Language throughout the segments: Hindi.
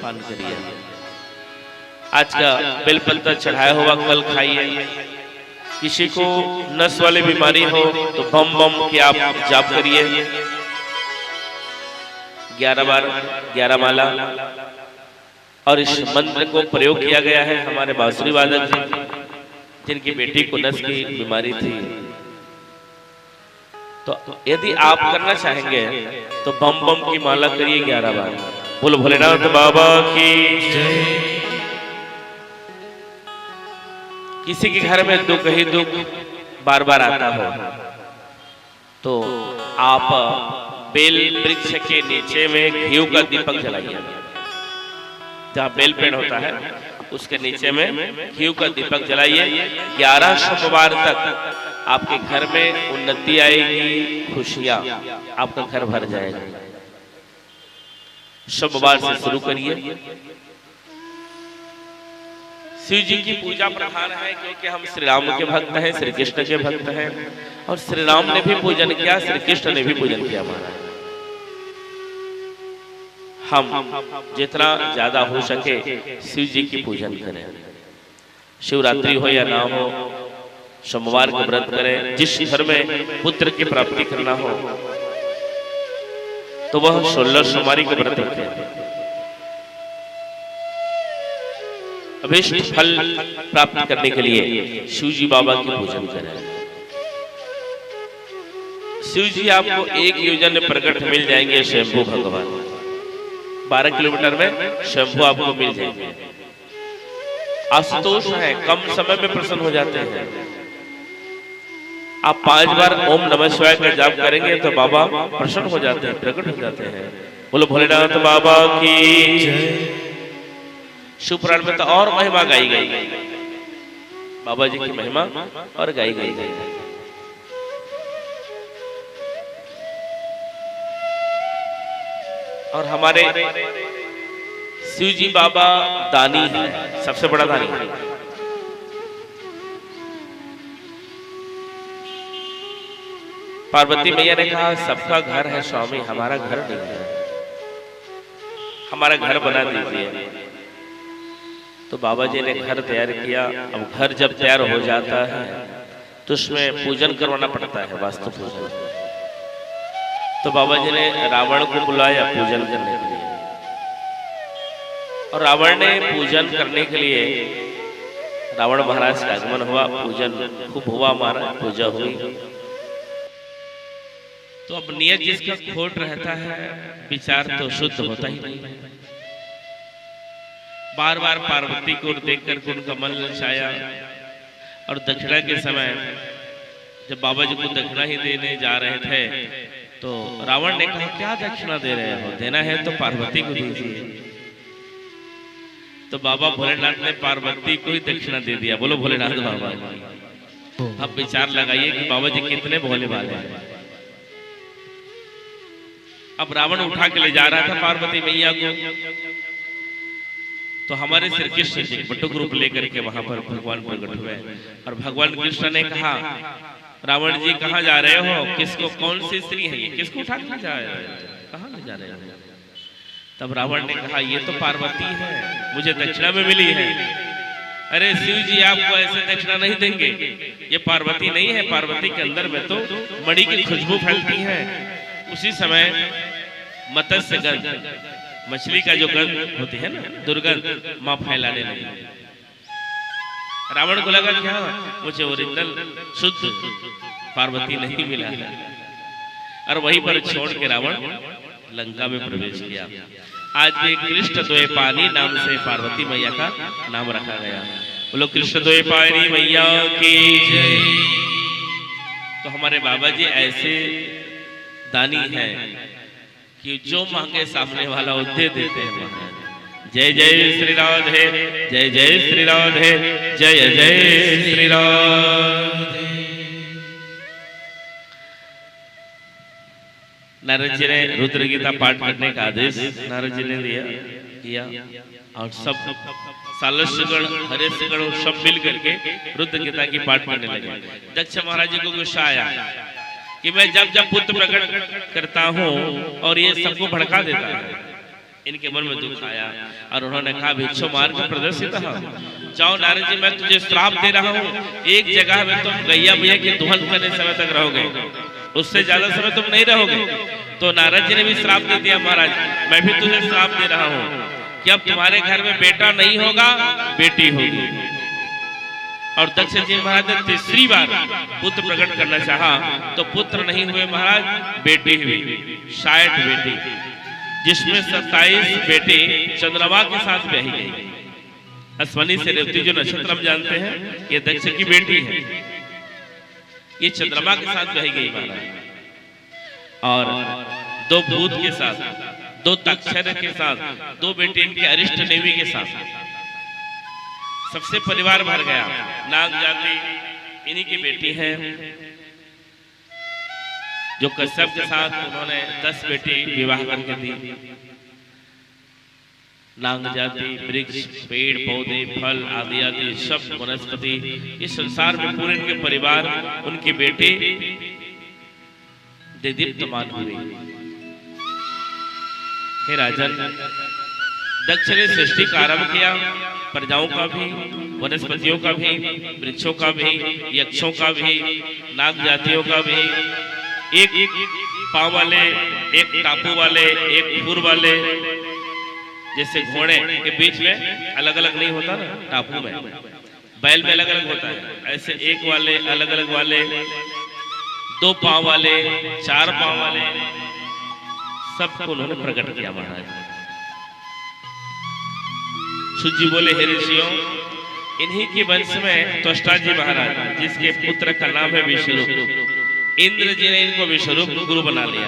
पान करिए। आज का बेलपत्र चढ़ाया हुआ कल खाइए। किसी को नस वाली बीमारी हो तो बम बम के आप जाप करिए 11 बार 11 माला। और इस मंत्र को प्रयोग किया गया है हमारे बांसुरी वादक जी, जिनकी बेटी को नस की बीमारी थी। तो यदि आप करना चाहेंगे तो बम बम की माला करिए 11 बार। बोलो भोलेनाथ बाबा की जय। किसी के घर में दुख ही दुख बार बार आता हो तो आप बेल वृक्ष के नीचे में घी का दीपक जलाइए। जहाँ बेल पेड़ होता है उसके नीचे में घी का दीपक जलाइए। 11 सोमवार तक आपके घर में उन्नति आएगी, खुशियां, आपका घर भर जाएगा। सोमवार से शुरू करिए। शिव जी की पूजा प्रधान है क्योंकि हम श्री राम के भक्त हैं, श्री कृष्ण के भक्त हैं। और श्री राम ने भी पूजन किया, श्री कृष्ण ने भी पूजन किया महाराज। हम जितना ज्यादा हो सके शिव जी की पूजन करें। शिवरात्रि हो या ना हो, सोमवार का व्रत करें। जिस घर में पुत्र की प्राप्ति करना हो तो वह 16 सोमवारी का व्रत रखें। अभीष्ट फल प्राप्त करने के लिए शिव जी बाबा की पूजन करें। शिव जी आपको एक योजन में प्रकट मिल जाएंगे। शंभु भगवान 12 किलोमीटर में शंभु आपको मिल जाएंगे। आशुतोष है, कम समय में प्रसन्न हो जाते हैं। आप 5 बार ओम नमः शिवाय का जाप करेंगे तो बाबा प्रसन्न हो जाते हैं, प्रकट हो जाते हैं। बोलो भोलेनाथ बाबा की जय। शिव पुराण में तो और महिमा गाई गई, बाबा जी की महिमा और गाई गई। और हमारे शिव जी बाबा दानी है, सबसे बड़ा दानी है। पार्वती मैया ने कहा सबका घर है स्वामी, हमारा घर नहीं है, हमारा घर बना दीजिए। तो बाबा जी ने घर तैयार किया। अब घर जब तैयार हो जाता है तो उसमें पूजन करवाना पड़ता है, वास्तु पूजन। तो बाबा जी ने रावण को बुलाया पूजन करने के लिए। और रावण ने पूजन करने के लिए, रावण महाराज का आगमन हुआ, पूजन खूब हुआ, महाराज पूजा हुई। तो अब नियत जिसका खोट रहता है, विचार तो शुद्ध होता ही नहीं है। बार बार पार्वती को देखकर उनका मन ललचाया। और दक्षिणा के समय जब बाबा जी को दक्षिणा ही देने जा रहे थे तो रावण ने कहा क्या दक्षिणा दे रहे हो, देना है तो पार्वती को दीजिए। तो बाबा भोलेनाथ ने पार्वती को ही दक्षिणा दे दिया। बोलो भोलेनाथ बाबा। अब विचार लगाइए कि बाबा जी कितने भोले वाले हैं। अब रावण उठा के ले जा रहा था पार्वती मैया को। तो हमारे श्री कृष्ण जी बटुक रूप लेकर के वहां पर भगवान प्रकट हुए। और भगवान कृष्ण ने कहा रावण जी कहाँ जा रहे हो, किसको, कौन सी स्त्री है ये, किसको उठा के जा रहे हो, कहाँ ले जा रहे हो। तब रावण ने कहा ये तो पार्वती है, मुझे दक्षिणा में मिली है। अरे शिव जी आपको ऐसे दक्षिणा नहीं देंगे, ये पार्वती नहीं है, पार्वती के अंदर में तो मणि की खुशबू फैलती है। उसी समय मत्स्य गंध, मछली का जो गंध होती है ना, दुर्गंध, मां फैलाने लगी। रावण को लगा क्या मुझे ओरिजिनल शुद्ध पार्वती नहीं मिला है। और वहीं पर छोड़ के रावण लंका में प्रवेश किया। आज भी कृष्ण द्वैपायनी नाम से पार्वती मैया का नाम रखा गया। बोलो कृष्ण द्वैपायनी मैया की जय। तो हमारे बाबा जी ऐसे दानी हैं कि जो मांगे सामने वाला वो दे देते हैं। जय जय श्री राधे, जय जय श्री राधे, जय जय श्री राधे। नारद जी ने रुद्र गीता पाठ करने का आदेश नारद जी ने किया। और सब सालस्यगण, हरेशगण सब मिल करके रुद्र गीता की पाठ करने लगे। दक्ष महाराज जी को गुस्सा आया कि मैं जब जब पुत्र प्रकट करता हूँ और ये सबको भड़का देता है, इनके मन में दुख आया और उन्होंने कहा भिक्षु मार्ग प्रदर्शित, जाओ नारद जी, मैं तुझे श्राप दे रहा हूँ, एक जगह में तुम गैया मैया की दुहन करने समय तक रहोगे, उससे ज्यादा समय तुम नहीं रहोगे। तो नारद जी ने भी श्राप दे दिया, महाराज मैं भी तुझे श्राप दे रहा हूँ कि अब तुम्हारे घर में बेटा नहीं होगा, बेटी होगी। और दक्ष जी महाराज ने तीसरी बार पुत्र प्रकट करना चाहा तो पुत्र नहीं हुए महाराज, बेटी हुई 60 बेटी, जिसमें 27 बेटी चंद्रमा के साथ ब्याही गई। अश्वनी से रेवती जो नक्षत्र हम जानते हैं, ये दक्ष की बेटी है, ये चंद्रमा के साथ ब्याही गई महाराज। और 2 भूत के साथ, 2 तक्षर के साथ, 2 बेटी इनके अरिष्ट देवी के साथ, सबसे परिवार भर गया। नाग जाति इन्हीं की बेटी है, जो कश्यप के साथ उन्होंने 10 बेटी विवाह करके दी। नाग जाति, वृक्ष, पेड़ पौधे, फल आदि आदि सब वनस्पति, इस संसार में पूरे इनके परिवार, उनकी बेटी दीप्तमान हुई। हे राजन, दक्ष ने सृष्टि का आरंभ किया, प्रजाओं का भी, वनस्पतियों का भी, वृक्षों का भी, यक्षों का भी, नाग जातियों का भी, एक पांव वाले, एक टापू वाले, एक फूर वाले, जैसे घोड़े के बीच में अलग अलग नहीं होता ना, टापू में बैल में अलग अलग होता है, ऐसे एक वाले, अलग अलग वाले, 2 पांव वाले, 4 पांव वाले, सबको उन्होंने प्रकट किया महाराज। सूत जी बोले, हे ऋषियों, इन्हीं के वंश में त्वष्टा जी महाराज, जिसके पुत्र का नाम है विश्वरूप, इंद्र जी ने इनको विश्वरूप गुरु बना लिया।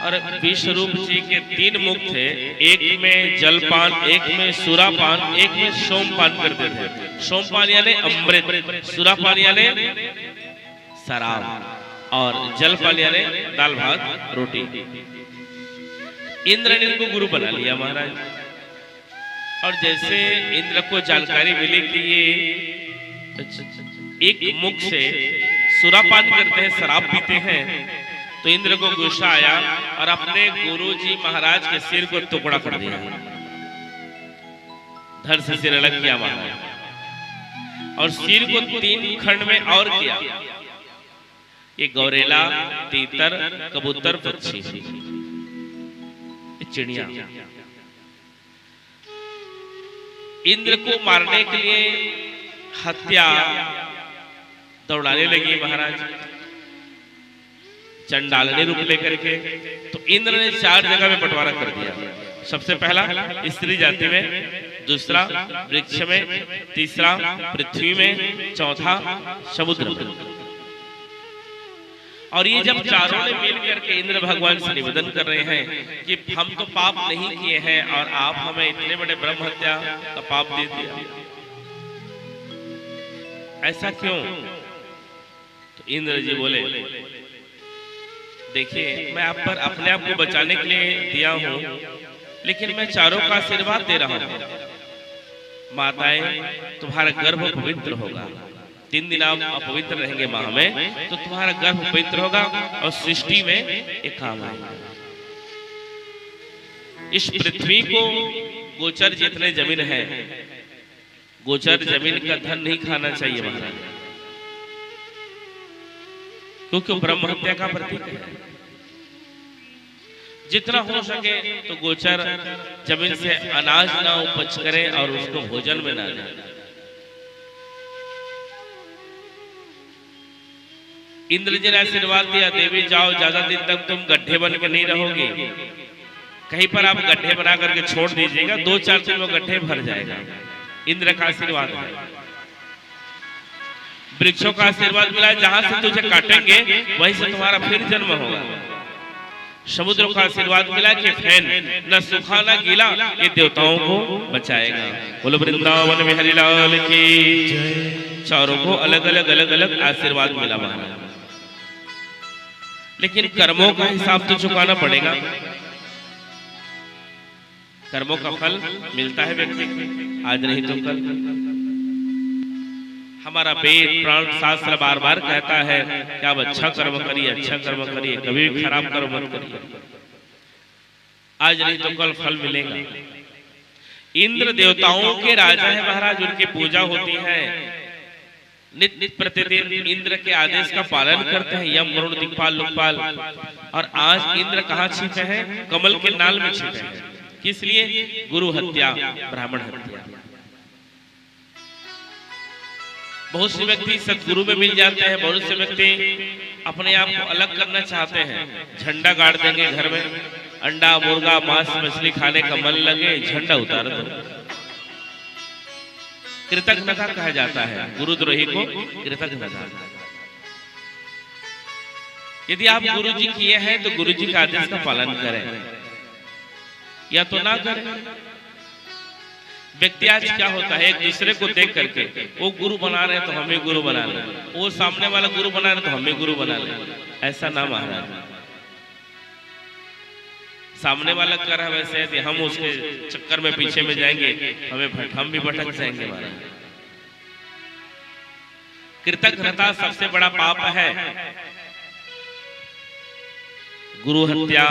और विश्वरूप जी के 3 मुख थे, एक में जलपान, एक में सुरापान, एक में सोमपान करते थे। सोमपान यानी अमृत, सुरापान यानी शराब, और जलपान यानी दाल भात रोटी। इंद्र ने इनको गुरु बना लिया महाराज। और जैसे इंद्र को जानकारी मिली कि ये एक मुख से सुरापान करते हैं, शराब पीते हैं, तो इंद्र को गुस्सा आया और अपने गुरुजी महाराज के सिर को टुकड़ा कर दिया, धड़ से सिर अलग किया महाराज, और सिर को 3 खंड में और किया। ये गौरेला, तीतर, कबूतर, पक्षी, चिड़िया इंद्र को मारने के लिए हत्या दौड़ाने लगी महाराज, चंडालनी रूप लेकर के। तो इंद्र ने 4 जगह में बंटवारा कर दिया। सबसे पहला स्त्री जाति में, दूसरा वृक्ष में, तीसरा पृथ्वी में, चौथा समुद्र में। और ये जब चारों ने मिल करके इंद्र भगवान से निवेदन कर रहे हैं कि हम तो पाप नहीं किए हैं और आप हमें इतने बड़े ब्रह्म हत्या का पाप दे दिया, ऐसा क्यों? तो इंद्र जी बोले, देखिए मैं आप पर अपने आप को बचाने के लिए दिया हूं, लेकिन मैं चारों का आशीर्वाद दे रहा हूं। माताएं, तुम्हारा गर्भ पवित्र होगा, 3 दिन आप अपवित्र रहेंगे माह में, तो तुम्हारा गर्भ पवित्र होगा और सृष्टि में एक काम आएगा। इस पृथ्वी को गोचर जितने जमीन है, गोचर जमीन का धन नहीं खाना चाहिए महाराज, क्योंकि ब्रह्म हत्या का प्रतीक है। जितना हो सके तो गोचर जमीन से अनाज ना उपज करें और उसको भोजन में ना दें। इंद्र जी ने आशीर्वाद दिया, देवी जाओ, ज्यादा दिन तक तुम गड्ढे बन के नहीं रहोगे, कहीं पर आप गड्ढे बना करके छोड़ दीजिएगा, 2-4 दिन में गड्ढे भर जाएगा। इंद्र का आशीर्वाद है। वृक्षों का आशीर्वाद मिला, जहां से तुझे काटेंगे वहीं से तुम्हारा फिर जन्म होगा। समुद्र का आशीर्वाद मिला कि फैन न सूखा न गीला, ये देवताओं को बचाएगा। बोलो वृंदावन में हरि लाल की। चारों को अलग अलग आशीर्वाद मिला महाराज, लेकिन कर्मों का हिसाब तो चुकाना पड़ेगा। कर्मों का फल मिलता है व्यक्ति को, आज नहीं तो कल। हमारा वेद प्राण शास्त्र बार बार कहता है कि आप अच्छा कर्म करिए, अच्छा कर्म करिए, कभी भी खराब कर्म मत करिए। आज नहीं तो कल फल मिलेगा। इंद्र देवताओं के राजा है महाराज, उनकी पूजा होती है, नित्य प्रतिदिन इंद्र के आदेश का पालन करते हैं, यम वरुण दिक्पाल लोकपाल। और आज इंद्र कहाँ छिपे हैं? कमल के नाल में छिपे हैं। किस लिए? गुरु हत्या, ब्राह्मण हत्या। बहुत से व्यक्ति सदगुरु में मिल जाते हैं, बहुत से व्यक्ति अपने आप को अलग करना चाहते हैं, झंडा गाड़ देंगे घर में, अंडा मुर्गा मांस मछली खाने का मन लगे झंडा उतार दो। कृतज्ञता कहा जाता है, गुरुद्रोही को कृतज्ञता। यदि आप गुरु जी किए हैं तो गुरु जी के आदेश का पालन करें या तो ना करें। व्यक्ति आज क्या होता है, एक दूसरे को देख करके वो गुरु बना रहे हैं तो हमें गुरु बना ले, वो सामने वाला गुरु बना रहे तो हमें गुरु बना ले। ऐसा ना महाराज, सामने वाला कर रहा है वैसे यदि हम उसके चक्कर में पीछे में जाएंगे हम भी भटक जाएंगे महाराज। कृतज्ञता सबसे बड़ा पाप है। गुरु हत्या,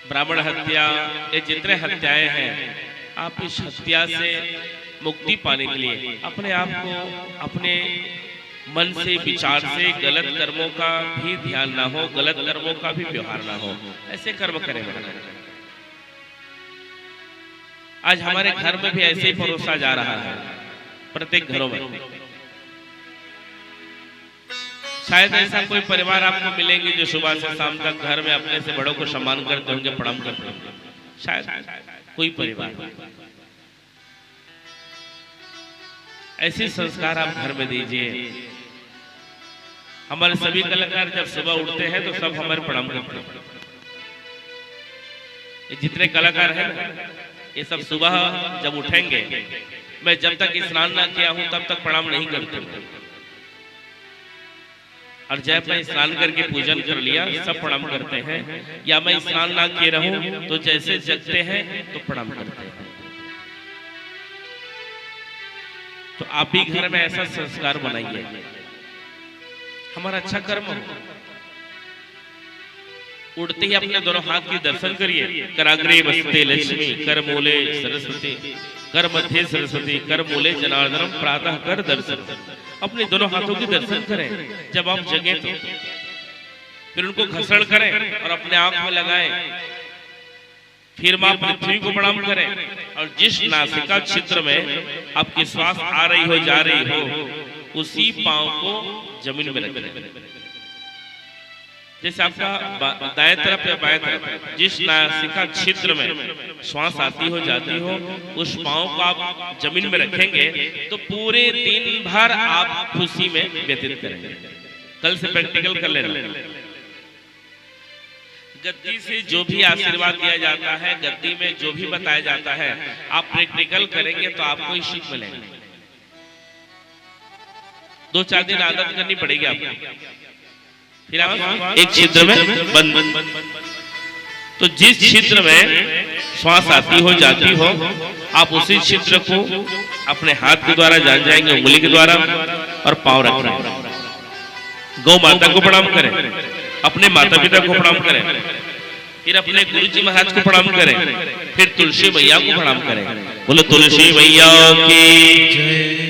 ब्राह्मण हत्या, ये जितने हत्याएं हैं, आप इस हत्या से मुक्ति पाने के लिए अपने आप को अपने मन से विचार से गलत कर्मों का भी ध्यान ना हो, गलत कर्मों का भी व्यवहार ना हो, ऐसे कर्म करें। आज हमारे घर में भी ऐसे ही परोसा जा रहा है, प्रत्येक घरों में। शायद ऐसा कोई परिवार आपको मिलेंगे जो सुबह से शाम तक घर में अपने से बड़ों को सम्मान करते होंगे, प्रणाम करते होंगे, शायद कोई परिवार। ऐसे संस्कार आप घर में दीजिए। हमारे सभी कलाकार जब सुबह उठते हैं तो सब हमारे प्रणाम करते हैं। ये जितने कलाकार हैं ये सब सुबह जब उठेंगे, मैं जब तक स्नान ना किया हूं तब तक प्रणाम नहीं करते, और जब मैं स्नान करके पूजन कर लिया सब प्रणाम करते हैं। या मैं स्नान ना किए रहूं तो जैसे जगते हैं तो प्रणाम करते हैं। तो आप भी घर में ऐसा संस्कार बनाइए, हमारा अच्छा कर्म हो। उड़ते ही अपने दोनों हाथ की दर्शन करिए। कराग्रे वसते लक्ष्मी, कर मूले सरस्वती, कर मध्य सरस्वती, कर मूले जनार्दनम, प्रातः कर दर्शन। अपने दोनों हाथों की दर्शन करें जब आप जगे तो, फिर उनको घसड़ करें और अपने आंख में लगाएं। फिर मां पृथ्वी को प्रणाम करें, और जिस नासिका छिद्र में आपकी श्वास आ रही हो जा रही हो उसी पांव को जमीन में रखें। जैसे आपका दाएं तरफ या बाएं तरफ जिस नासिका छिद्र में श्वास आती हो जाती हो उस पांव को आप जमीन में रखेंगे तो पूरे दिन भर आप खुशी में व्यतीत करेंगे। कल से प्रैक्टिकल कर लेना। गद्दी से जो भी आशीर्वाद दिया जाता है, गद्दी में जो भी बताया जाता है, आप प्रैक्टिकल करेंगे तो आपको ही सीख मिलेगा। 2-4 दिन आदत करनी पड़ेगी आपको। फिर आप एक छिद्र में बंद, तो जिस छिद्र में श्वास आती हो जाती हो आप उसी छिद्र को अपने हाथ के द्वारा जान जाएंगे, उंगली के द्वारा, और पांव रखें। गौ माता को प्रणाम करें, अपने माता पिता को प्रणाम करें, फिर अपने गुरु जी महाराज को प्रणाम करें, फिर तुलसी मैया को प्रणाम करें। बोलो तुलसी मैया की जय।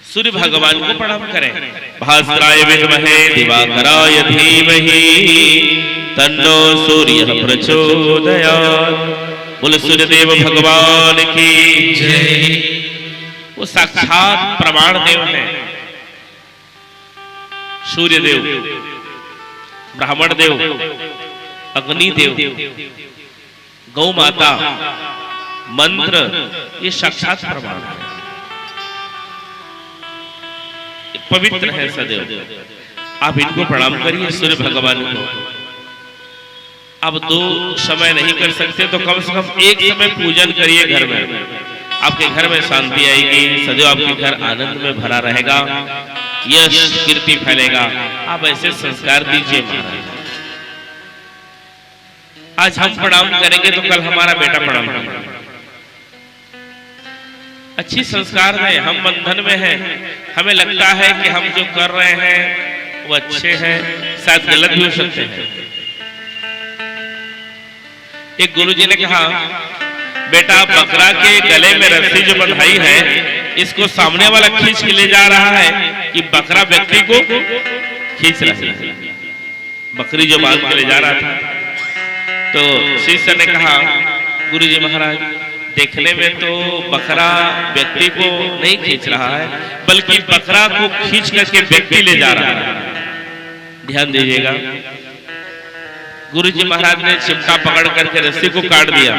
सूर्य भगवान को प्रणाम करें। भास्कराय विद्महे दिवाकराय धीमहि तन्नो सूर्यः प्रचोदयात्। बोले सूर्यदेव भगवान की जय। वो साक्षात प्रमाण देव है। सूर्य देव, ब्राह्मण देव, अग्नि देव, गौ माता, मंत्र, ये साक्षात प्रमाण है, पवित्र है सदैव। आप इनको प्रणाम करिए सूर्य भगवान को। अब 2 समय नहीं कर सकते तो कम से कम एक समय पूजन करिए घर में। आपके घर में शांति आएगी, सदैव आपके घर आनंद में भरा रहेगा, यश कीर्ति फैलेगा। आप ऐसे संस्कार दीजिए महाराज। आज हम प्रणाम करेंगे तो कल हमारा बेटा प्रणाम करेगा। अच्छी संस्कार है, हम बंधन में हैं, हमें लगता है कि हम जो कर रहे हैं वो अच्छे हैं, शायद गलत भी हो सकते हैं, एक गुरुजी ने कहा, बेटा बकरा के गले में रस्सी जो बंधाई है इसको सामने वाला खींच के ले जा रहा है कि बकरा व्यक्ति को खींच रहा है? बकरी जो बांध के ले जा रहा था। तो शिष्य ने कहा, गुरुजी महाराज देखने में तो बकरा व्यक्ति को नहीं खींच रहा है, बल्कि बकरा को खींच करके व्यक्ति ले जा रहा है। ध्यान दीजिएगा। गुरुजी महाराज ने चिमटा पकड़ करके रस्सी को काट दिया।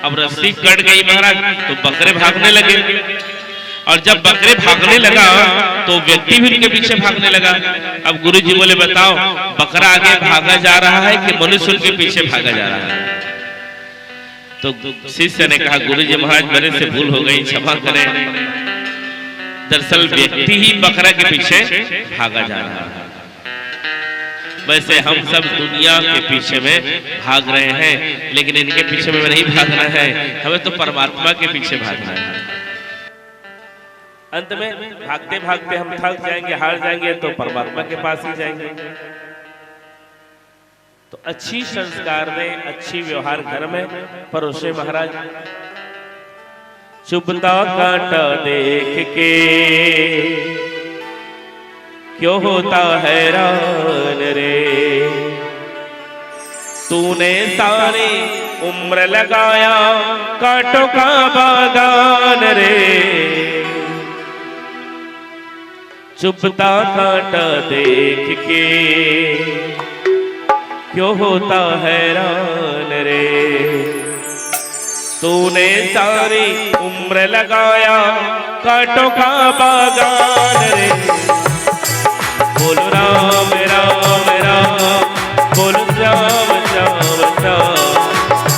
अब रस्सी कट गई महाराज तो बकरे भागने लगे, और जब बकरे भागने लगा तो व्यक्ति भी उनके पीछे भागने लगा। अब गुरुजी बोले, बताओ बकरा आगे भागा जा रहा है कि मनुष्य उनके पीछे भागा जा रहा है? तो शिष्य ने कहा, गुरुजी महाराज मेरे से भूल हो गई, क्षमा करें। दरअसल व्यक्ति ही बकरा के पीछे भागा जा रहा है। वैसे हम सब दुनिया के पीछे में भाग रहे हैं, लेकिन इनके पीछे में नहीं भागना है, हमें तो परमात्मा के पीछे भागना है। अंत में भागते भागते हम थक जाएंगे, हार जाएंगे, तो परमात्मा के पास ही जाएंगे। तो अच्छी संस्कार में, अच्छी व्यवहार घर में परोसे महाराज। चुभता कांटा देख के क्यों होता हैरान रे, तूने सारी उम्र लगाया कांटों का बागान रे। चुभता कांटा देख के क्यों होता हैरान रे, तूने सारी उम्र लगाया कांटों का बागान रे। बोलो राम राम राम, बोलो श्याम श्याम श्याम,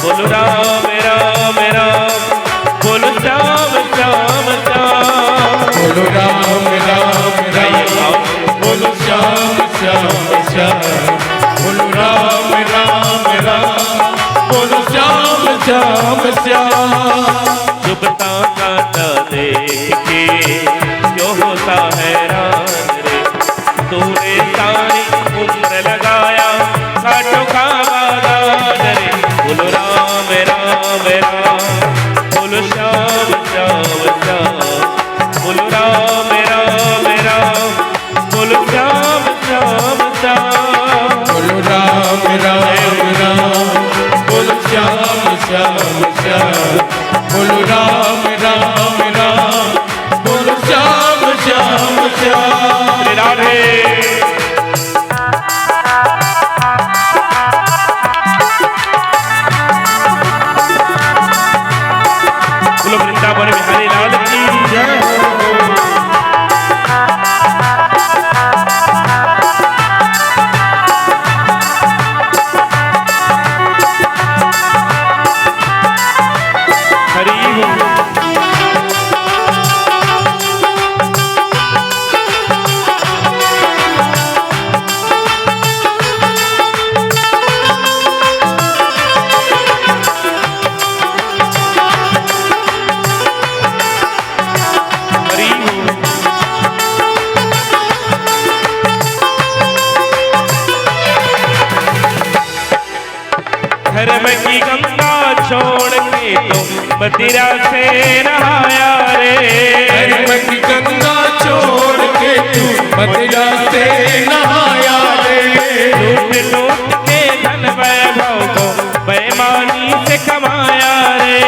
बोलो राम राम राम, बोलो श्याम श्याम श्याम, बोलो राम राम राम, बोलो श्याम श्याम श्याम, बोलो राम राम राम, बोलो श्याम श्याम श्याम। चुभता कांटा देख के क्यों होता हैरान रे, तूने सारी उम्र लगाया कांटों का बागान रे। बोलो राम राम राम, बोलो श्याम श्याम श्याम, बोलो राम राम राम, बोलो श्याम श्याम श्याम, बोलो राम राम राम, बोलो श्याम श्याम श्याम, बोलो राम राम राम, बोलो श्याम श्याम श्याम। राधे बोलो वृंदावन बिहारी लाल की जय हो। हरि हो। धर्म की गंगा छोड़ के तो मदिरा से नहाया रे, धर्म की गंगा छोड़ के तू मदिरा से नहाया रे। लूट लूट के धन वैभव को बेईमानी से कमाया रे,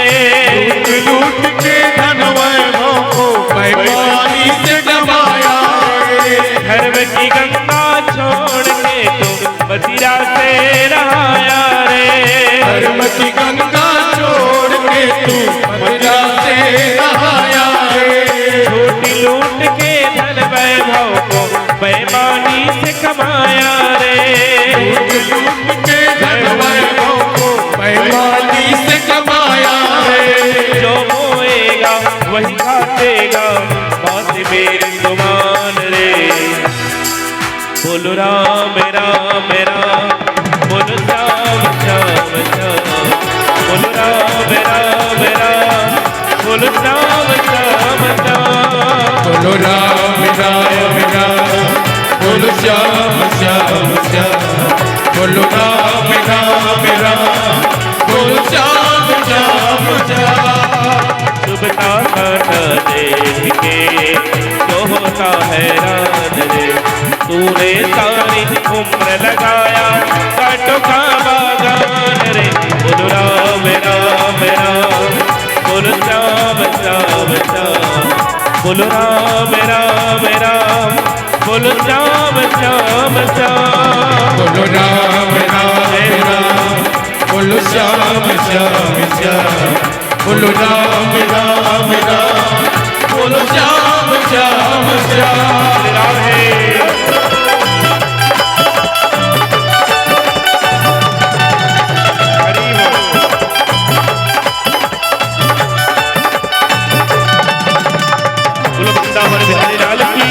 लूट लूट के धन वैभव को बेईमानी से कमाया रे। धर्म की गंगा छोड़ के तो मदिरा से नहाया रे, धर्म की गंगा छोड़ के तू मदिरा से नहाया रे। लूट लूट के धन वैभव को बेईमानी से कमाया रे, लूट लूट के धन वैभव को बेईमानी से कमाया रे। जो बोएगा वही काटेगा, बात मेरी जुबान रे। बोलो राम राम राम, बोलो श्याम श्याम श्याम, बोलो राम राम राम, बोलो श्याम श्याम श्याम, बोलो राम राम राम, बोलो श्याम श्याम श्याम, बोलो राम राम राम, बोलो चुभता कांटा देख के जो होता हैरान रे। तूने सारी उम्र लगाया कांटों का बागान रे। बोलो राम राम राम, बोलो श्याम श्याम श्याम, बोलो राम राम राम, बोलो श्याम श्याम श्याम, बोलो राम राम राम, बोलो श्याम श्याम श्याम, बोलो राम राम राम, बोलो श्याम श्याम श्याम। राम है बिहारी लाल की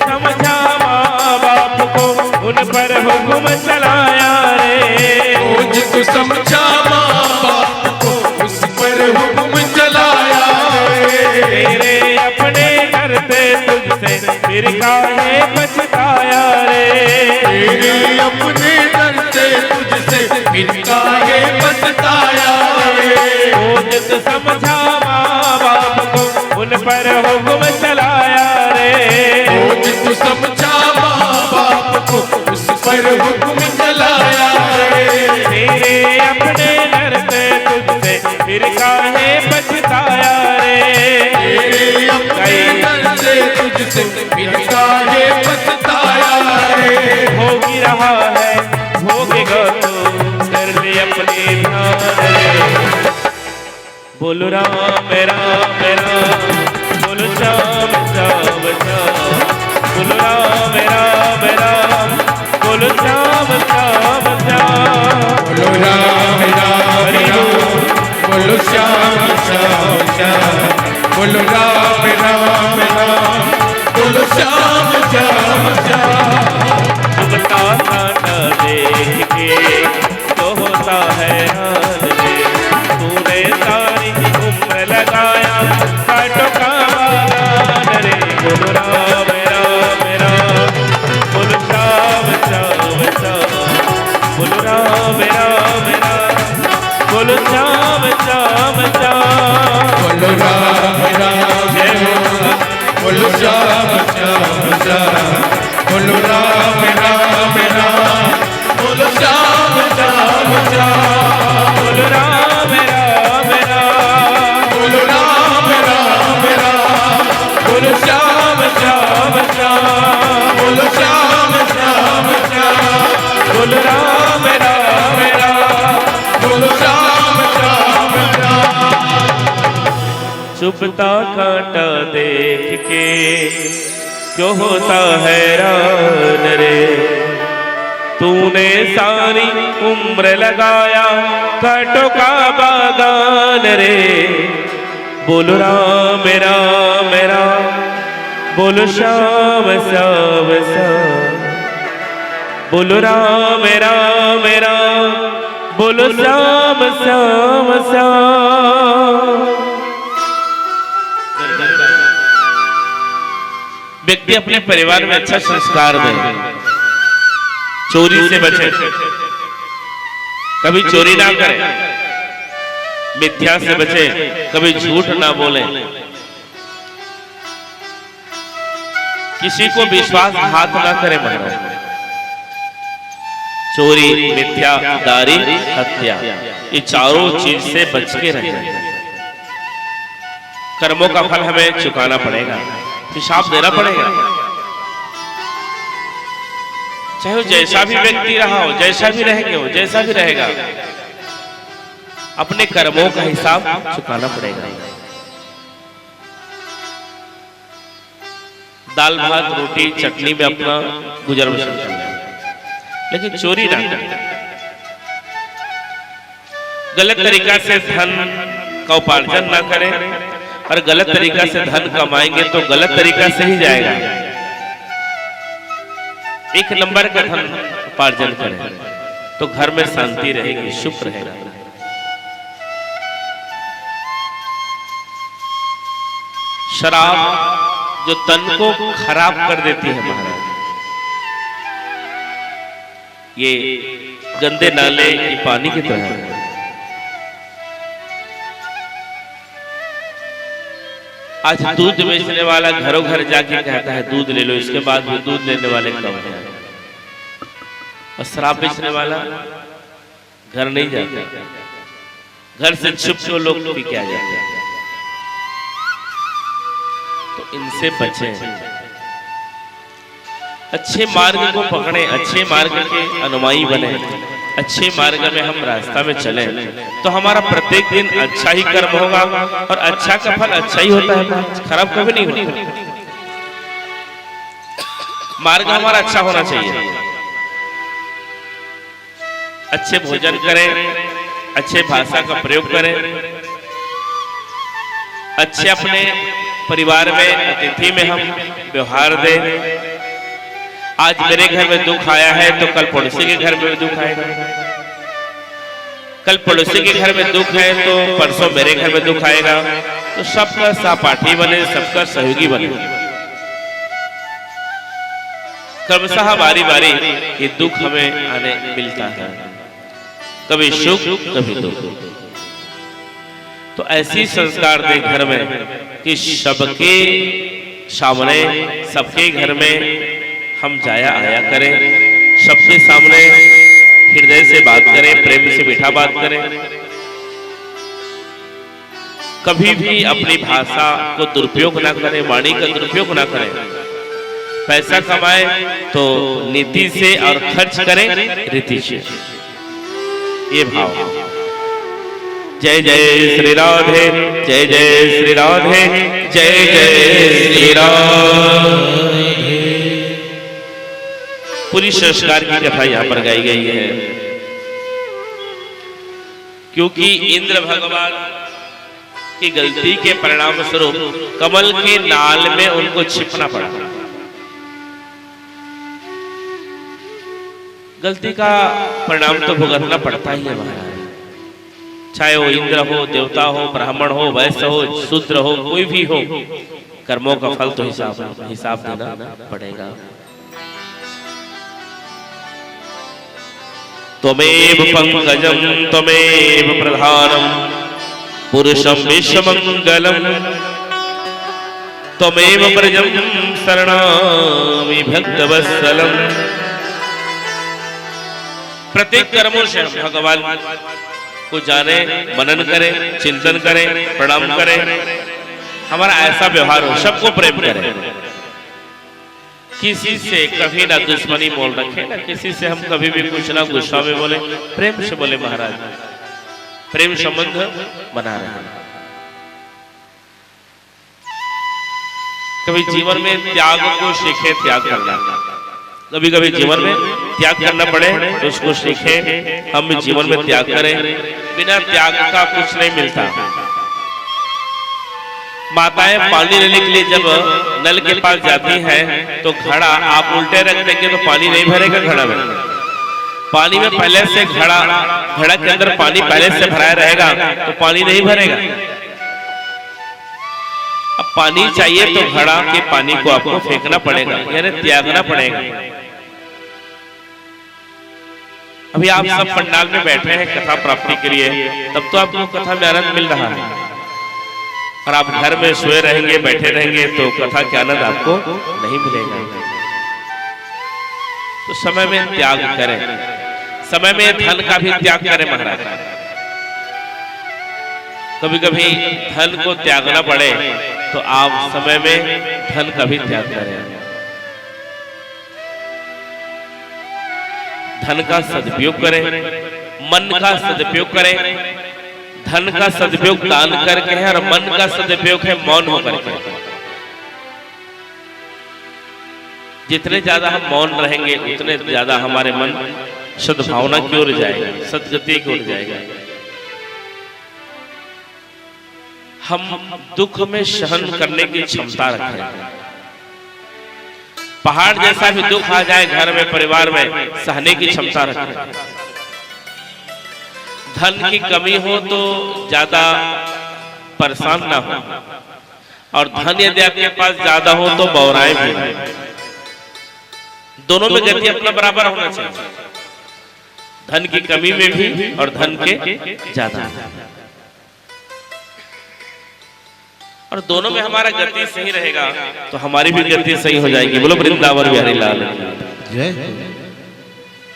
समझा माँ बाप को उन पर हुक्म चलाया रे। तू समझा माँ बाप को उस पर हुक्म चलाया रे। तेरे अपने करते तुझसे फिर काहे पछताया रे। तेरे अपने करते तुझसे फिर काहे पछताया रे। ओजत समझा माँ बाप को उन पर हुक्म चलाया रे। तू समझा माँ बाप को उस पर हुक्म चलाया रे। तेरे अपने डरते तुझसे फिर काहे पछताया रे। तेरे अपने डरते तुझसे फिर काहे पछताया रे। भोगी रहा है भोगेगा तो कर ले अपने ध्यान रे। बोलो राम राम राम, बोलो श्याम श्याम श्याम, बोलो राम राम राम, बोलो श्याम श्याम श्याम, बोलो राम राम राम, बोलो श्याम श्याम श्याम, बोलो राम राम राम, बोलो श्याम श्याम श्याम। चुभता कांटा देख के तो होता हैरान रे। तूने सारी उम्र लगाया कांटों का बागान रे। बोलो राम राम राम, बोलो श्याम श्याम श्याम, बोलो राम राम राम, बोलो श्याम श्याम श्याम, बोलो राम राम राम, बोलो श्याम श्याम श्याम, बोलो राम राम राम, बोलो श्याम श्याम श्याम। बोलो राम राम राम, बोलो राम राम राम, बोलो श्याम श्याम श्याम, बोलो श्याम श्याम श्याम, बोलो राम राम राम, बोलो श्याम श्याम श्याम। चुभता कांटा देख के क्यों होता हैरान रे। तूने सारी उम्र लगाया कांटों का बागान रे। बोलो राम राम राम, बोलो श्याम श्याम श्याम, बोलो राम राम राम, बोलो श्याम श्याम श्याम। व्यक्ति अपने परिवार में अच्छा संस्कार दे, चोरी से बचे, कभी चोरी ना करे, मिथ्या से बचे, कभी झूठ ना बोले, किसी को विश्वास हाथ ना करे। महाराज चोरी, मिथ्या, दारी, हत्या, ये चारों चीज से बच के रहे। कर्मों का फल हमें चुकाना पड़ेगा, हिसाब देना पड़ेगा। चाहे वो जैसा भी व्यक्ति रहा हो, जैसा भी रहेंगे हो, जैसा भी रहेगा, अपने कर्मों का हिसाब चुकाना पड़ेगा। दाल भात रोटी चटनी में अपना गुजर बसर करना, लेकिन चोरी ना करना, गलत तरीका से धन का उपार्जन ना करें, और गलत तरीका से धन कमाएंगे तो गलत तरीका से ही जाएगा। एक नंबर का धन उपार्जन करें तो घर में शांति रहेगी, सुख रहेगा। शराब जो तन को खराब कर देती है महाराज, ये गंदे नाले की पानी की तरह है। आज दूध बेचने वाला घरों घर जाके कहता है दूध ले लो, इसके बाद भी दूध लेने वाले कम हैं। और शराब बेचने वाला घर नहीं जाता, घर से छुप के लोग पी के आ जाते हैं। तो इनसे बचें, अच्छे मार्ग को पकड़ें, अच्छे मार्ग के अनुयायी बने, अच्छे मार्ग में हम रास्ता में चलें तो हमारा प्रत्येक दिन अच्छा ही कर्म होगा और अच्छा का फल अच्छा ही होता है, खराब कभी नहीं होता। मार्ग हमारा अच्छा होना चाहिए। अच्छे भोजन करें, अच्छे भाषा का प्रयोग करें, अच्छे अपने परिवार में अतिथि में हम व्यवहार दें। आज मेरे घर में दुख आया है तो कल पड़ोसी के घर में दुख आएगा, कल पड़ोसी के घर में दुख है तो परसों मेरे घर में दुख आएगा। तो सबका सहपाठी बने, सबका सहयोगी बने, क्रमशः बारी बारी ये दुख हमें आने मिलता है, कभी सुख कभी दुख। तो ऐसी संस्कार दे घर में कि सबके सामने, सबके घर में हम जाया आया करें, सबके सामने हृदय से बात करें, प्रेम से मीठा बात करें। कभी भी अपनी भाषा को दुरुपयोग ना करें, वाणी का दुरुपयोग ना करें। पैसा कमाए तो नीति से और खर्च करें रीति से, ये भाव। जय जय श्री राधे, जय जय श्री राधे, जय जय श्री राधे। पूरी संस्कार की कथा यहाँ पर गाई गई है, क्योंकि इंद्र भगवान की गलती के परिणाम स्वरूप कमल के नाल में उनको छिपना पड़ा। गलती का परिणाम तो भुगतना पड़ता ही है महाराज, चाहे वो इंद्र हो, देवता हो, ब्राह्मण हो, वैश्य हो, शूद्र हो, कोई भी हो, कर्मों का फल तो हिसाब देना पड़ेगा। त्वमेव पंकजं त्वमेव प्रधानं पुरुषं विश्वमंगलं त्वमेव प्रजं शरणामि भक्तवत्सलं। प्रत्येक कर्मों से भगवान को जाने, मनन करें, चिंतन करें, प्रणाम करें, हमारा ऐसा व्यवहार हो, सबको प्रेम करें, किसी से कभी ना दुश्मनी मोल रखे, ना किसी से हम कभी भी कुछ ना गुस्सा में बोले, प्रेम से बोले महाराज, प्रेम संबंध बना रहे। कभी जीवन में त्याग को सीखे, त्याग करना, कभी कभी जीवन में त्याग करना पड़े तो उसको सीखे, हम भी जीवन में त्याग करें। बिना त्याग का कुछ नहीं मिलता। माताएं पानी लेने के लिए जब नल के पास जाती हैं तो घड़ा आप उल्टे रख देंगे तो पानी नहीं भरेगा घड़ा में। पानी में पहले से घड़ा के अंदर पानी पहले से भराया रहेगा तो पानी नहीं भरेगा। अब पानी चाहिए तो घड़ा के पानी को आपको फेंकना पड़ेगा, यानी त्यागना पड़ेगा। अभी आप सब पंडाल में बैठे हैं कथा प्राप्ति के लिए, तब तो आपको कथा में आनंद मिल रहा है, और आप घर में सोए रहेंगे, बैठे रहेंगे तो कथा के आनंद आपको नहीं मिलेगा। तो समय में त्याग करें, समय में धन का भी त्याग करें महाराज। कभी कभी धन को त्यागना पड़े तो आप समय में धन का भी त्याग करें। धन का सदुपयोग करें, मन का सदुपयोग करें। धन का सदुपयोग दान करके है और मन का सदुपयोग है मौन होकर के। जितने ज्यादा हम मौन रहेंगे उतने ज्यादा हमारे मन सद्भावना की ओर जाएगा, सदगति की ओर जाएगा। हम दुख में सहन करने की क्षमता रखें। पहाड़ जैसा भी दुख आ जाए घर में, परिवार में, सहने की क्षमता रखें। धन की कमी हो तो ज्यादा परेशान ना हो, और धन यदि आपके पास ज्यादा हो तो बौराए भी नहीं। दोनों में गति अपना बराबर होना चाहिए, धन की कमी में भी और धन के ज्यादा, और दोनों में हमारा गति सही रहेगा तो हमारी भी गति सही हो जाएगी। बोलो वृंदावन बिहारी लाल जय।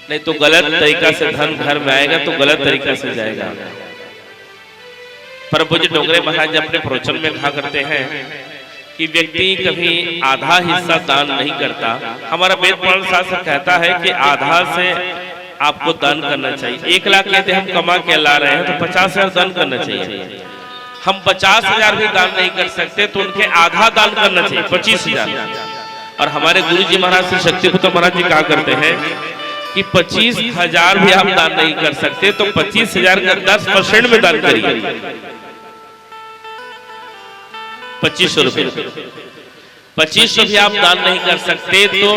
नहीं तो गलत तरीका से धन घर में आएगा तो गलत तरीका से जाएगा। परम पूज्य डोंगरे महाराज अपने प्रवचन में कहा करते हैं कि व्यक्ति कभी आधा हिस्सा दान नहीं करता। हमारा वेद पुराण शास्त्र कहता है कि आधा से आपको दान करना चाहिए। 1 लाख यदि हम कमा के ला रहे हैं तो 50,000 दान करना चाहिए। हम 50,000 भी दान नहीं कर सकते तो उनके आधा दान करना चाहिए, 25,000। और हमारे गुरु जी महाराज श्री शक्तिपुत्र महाराज जी कहा करते हैं कि 25,000 भी आप दान नहीं कर सकते तो 25,000 का 10% में दान करिए। 2500 रुपये, 2500 भी आप दान नहीं कर सकते तो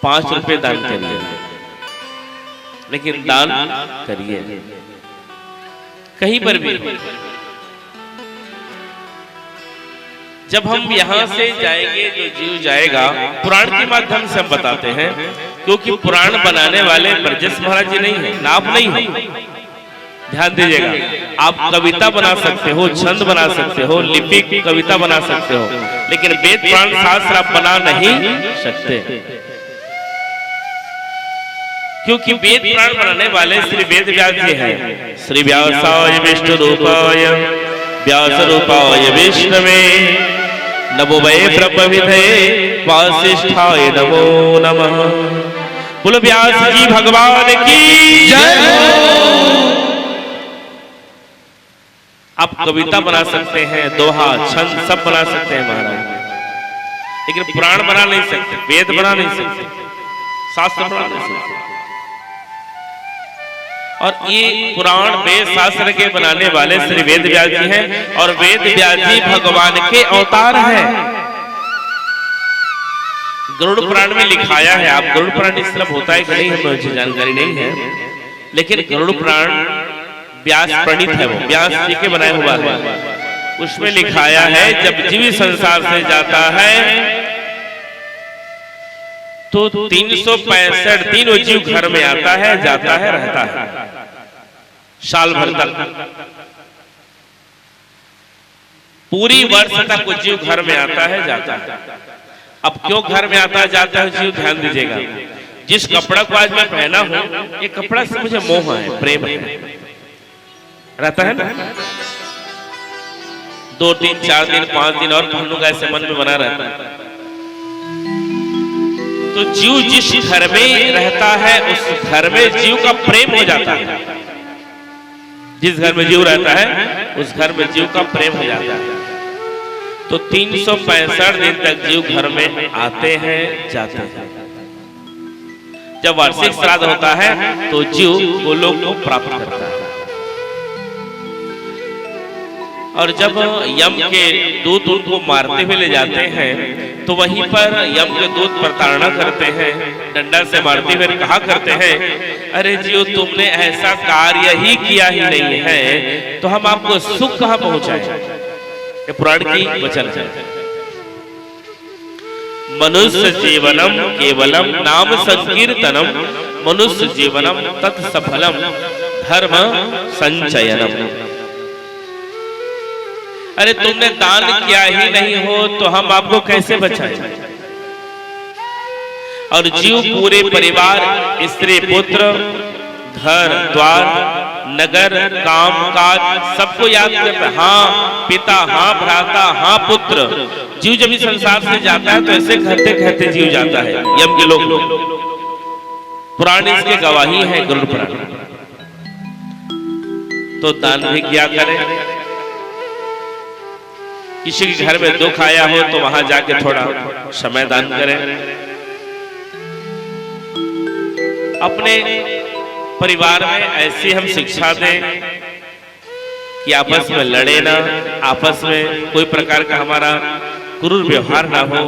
5 रुपये दान करिए, लेकिन दान करिए कहीं पर भी। जब हम यहाँ से जाएंगे, जो जीव जाएगा, पुराण के माध्यम से हम बताते हैं, क्योंकि पुराण बनाने वाले ब्रजेश महाराज जी नहीं है, नाप नहीं है। ध्यान दीजिएगा, आप कविता बना सकते हो, छंद बना सकते हो, लिपि कविता बना सकते हो, लेकिन वेद पुराण शास्त्र आप बना नहीं सकते, क्योंकि वेद पुराण बनाने वाले श्री वेद व्यास जी हैं। श्री व्यासाय विष्णु रूपाय व्यास रूपाय विष्णवे नमो वै ब्रह्मविदे वासिष्ठाय नमो नमः। बोलो व्यास जी भगवान की जय। आप कविता बना सकते हैं, दोहा, छंद सब बना सकते हैं महाराज, लेकिन पुराण बना नहीं सकते, वेद बना नहीं सकते, शास्त्र बना नहीं सकते। और ये पुराण वेद शास्त्र के बनाने वाले श्री वेद व्यास जी हैं, और वेद व्यास जी भगवान के अवतार हैं। गरुड़ पुराण में लिखाया है, आप गरुड़ पुराण इस तरफ होता है कि नहीं हमें मुझे जानकारी नहीं है, लेकिन गरुड़ पुराण व्यास प्रणीत है, वो व्यास जी के बनाया हुआ है। उसमें लिखाया है जब जीव संसार से जाता है तो 365 दिन वो जीव घर में आता है, जाता है, रहता है, साल भर तक, पूरी वर्ष तक वो जीव घर में आता है, जाता है। अब क्यों घर में आता है, जाता है जीव, ध्यान दीजिएगा। जिस कपड़ा को आज मैं पहना हूं, ये कपड़ा से मुझे मोह है, प्रेम है, रहता है ना। 2, 3, 4 दिन, 5 दिन और पहनूंगा, ऐसे मन में बना रहता है। तो जीव जिस घर में रहता है उस घर में जीव का प्रेम हो जाता है। जिस घर में जीव रहता है उस घर में जीव का प्रेम हो जाता है। तो 365 दिन तक जीव घर में आते हैं, जाते हैं। जब वार्षिक श्राद्ध होता है तो जीव गोलोक को प्राप्त करता है। और जब यम के दूत उनको मारते हुए ले जाते हैं तो वहीं पर यम के दूत प्रताड़ना करते हैं, डंडा से मारते हुए कहा करते हैं, अरे जीव तुमने ऐसा कार्य ही किया ही नहीं है तो हम आपको सुख कहां पहुंचाएं। ये पुराण की वचन है। मनुष्य जीवनम केवलम नाम संकीर्तनम मनुष्य जीवनम तत्सफलम धर्म संचयनम। अरे तुमने दान किया ही नहीं हो तो हम आपको कैसे बचाएं। और जीव पूरे परिवार, स्त्री पुत्र, घर द्वार, नगर, काम काज सबको याद करता है। हाँ पिता, हाँ भ्राता, हाँ पुत्र। जीव जब इस संसार से जाता है तो ऐसे कहते कहते जीव जाता है यम के लोग। पुराण इसके गवाही है, गरुड़ पुराण। तो दान भी किया करें। किसी के घर में दुख आया हो तो वहां जाके थोड़ा समय दान करें। अपने परिवार में ऐसी हम शिक्षा दें कि आपस में लड़े ना, आपस में कोई प्रकार का हमारा क्रूर व्यवहार ना हो,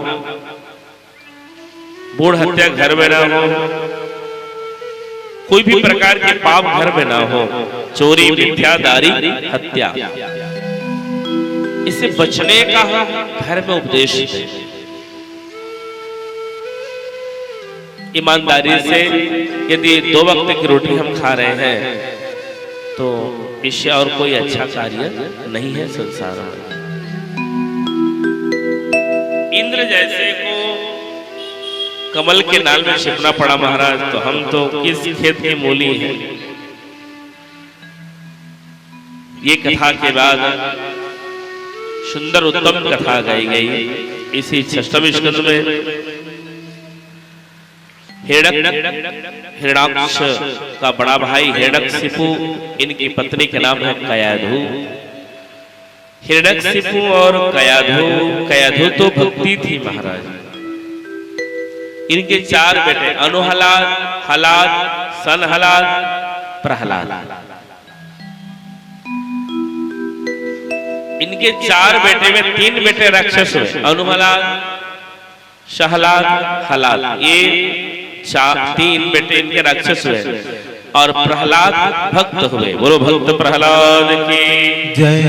भ्रूण हत्या घर में ना हो, कोई भी प्रकार के पाप घर में ना हो, चोरी मिथ्यादारी हत्या, इससे बचने का घर में उपदेश है। ईमानदारी से यदि 2 वक्त की रोटी हम खा रहे हैं तो इससे और कोई अच्छा कार्य नहीं है संसार में। इंद्र जैसे को कमल के नाल में छिपना पड़ा महाराज, तो हम तो किस खेत के मूली हैं। ये कथा के बाद सुंदर उत्तम कथा गाई गई। इसी 6वें स्कंद में हिरण्याक्ष का बड़ा भाई हिरण्यकशिपु, इनकी पत्नी के नाम है कयाधु। हिरण्यकशिपु और कयाधु तो भक्ति थी महाराज। इनके 4 बेटे अनुहलाद, हलाद, सनहलाद, प्रहलाद। इनके 4 बेटे में 3 बेटे राक्षस हुए, अनुहलाद, शहलाद, हलाद। ये 3 बेटे इनके राक्षस हुए और प्रहलाद भक्त हुए। बोलो भक्त प्रहलाद की जय।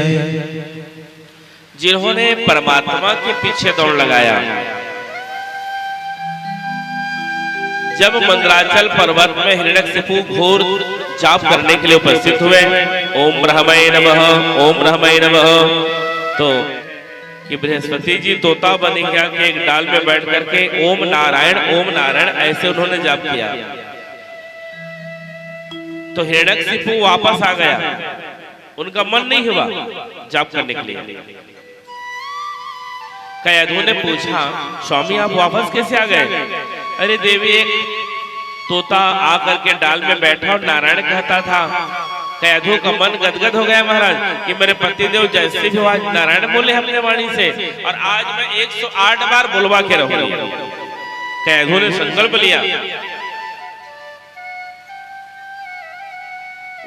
जिन्होंने परमात्मा के पीछे दौड़ लगाया। जब मंदराचल पर्वत में हिरण्यकशिपु घोर जाप करने के लिए उपस्थित हुए, ओम ब्रह्मणे नमः, ओम ब्रह्मणे नमः, तो कि बृहस्पति जी तोता बन गया कि एक डाल में बैठ करके ओम नारायण ऐसे उन्होंने जाप किया। तो हिरण्यकशिपु वापस आ गया, उनका मन नहीं हुआ जाप करने के लिए। कयाधु ने पूछा, स्वामी आप वापस कैसे आ गए? अरे देवी, एक तोता आकर के डाल में बैठा और नारायण कहता था। कयाधु का मन गदगद हो गया महाराज कि मेरे पतिदेव जैसे भी आज नारायण बोले अपने वाणी से, और आज मैं 108 बार बुलवा के रहूंगा। कयाधु ने संकल्प लिया।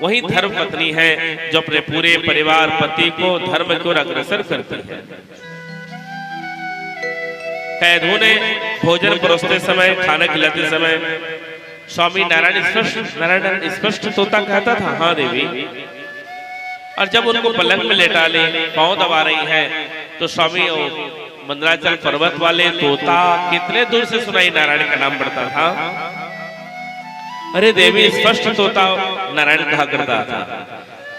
वही धर्म पत्नी है जो अपने पूरे परिवार पति को धर्म की ओर अग्रसर करती है। कयाधु ने भोजन परोसते समय, खाना खिलाते समय स्वामी नारायण स्पष्ट तोता कहता था, हाँ देवी। और जब उनको पलंग में लेटा ले, पांव दबा रही है, तो स्वामी मंदराचल पर्वत वाले तोता कितने दूर से सुनाई नारायण का नाम पड़ता था। अरे देवी, स्पष्ट तोता नारायण कहा करता था।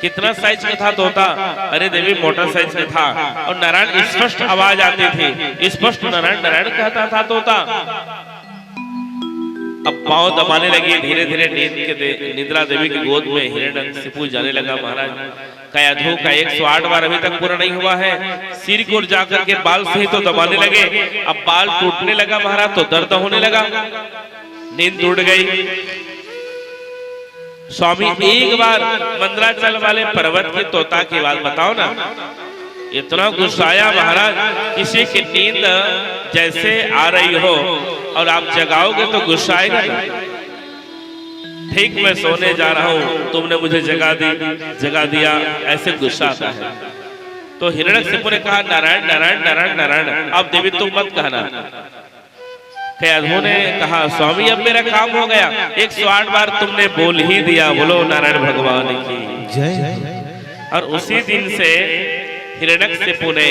कितना साइज का था तोता? अरे देवी, मोटा साइज का था, और नारायण स्पष्ट आवाज आती थी, स्पष्ट नारायण कहता था तोता। अब पांव दबाने लगी, धीरे धीरे निद्रा देवी की गोद में हिरण्यकशिपु जाने लगा महाराज। कयाधु का 108 बार अभी तक पूरा नहीं हुआ है। सिर की ओर जाकर के बाल से ही तो दबाने लगे, अब बाल टूटने लगा महाराज, तो दर्द होने लगा, नींद टूट गई। स्वामी एक बार मंदराचल वाले पर्वत के तोता की बात बताओ ना, इतना गुस्साया महाराज, किसी की नींद जैसे आ रही हो और आप जगाओगे तो गुस्सा आएगा ना। ठीक मैं सोने जा रहा हूं, तुमने मुझे जगा दिया, ऐसे गुस्सा आता है। तो हिरण्यकशिपु ने कहा, नारायण, अब देवी तुम मत कहना। कयाधु ने कहा, स्वामी अब मेरा काम हो गया, 108 बार तुमने बोल ही दिया, बोलो नारायण भगवान की जय। और उसी दिन से हिरण्यकशिपु ने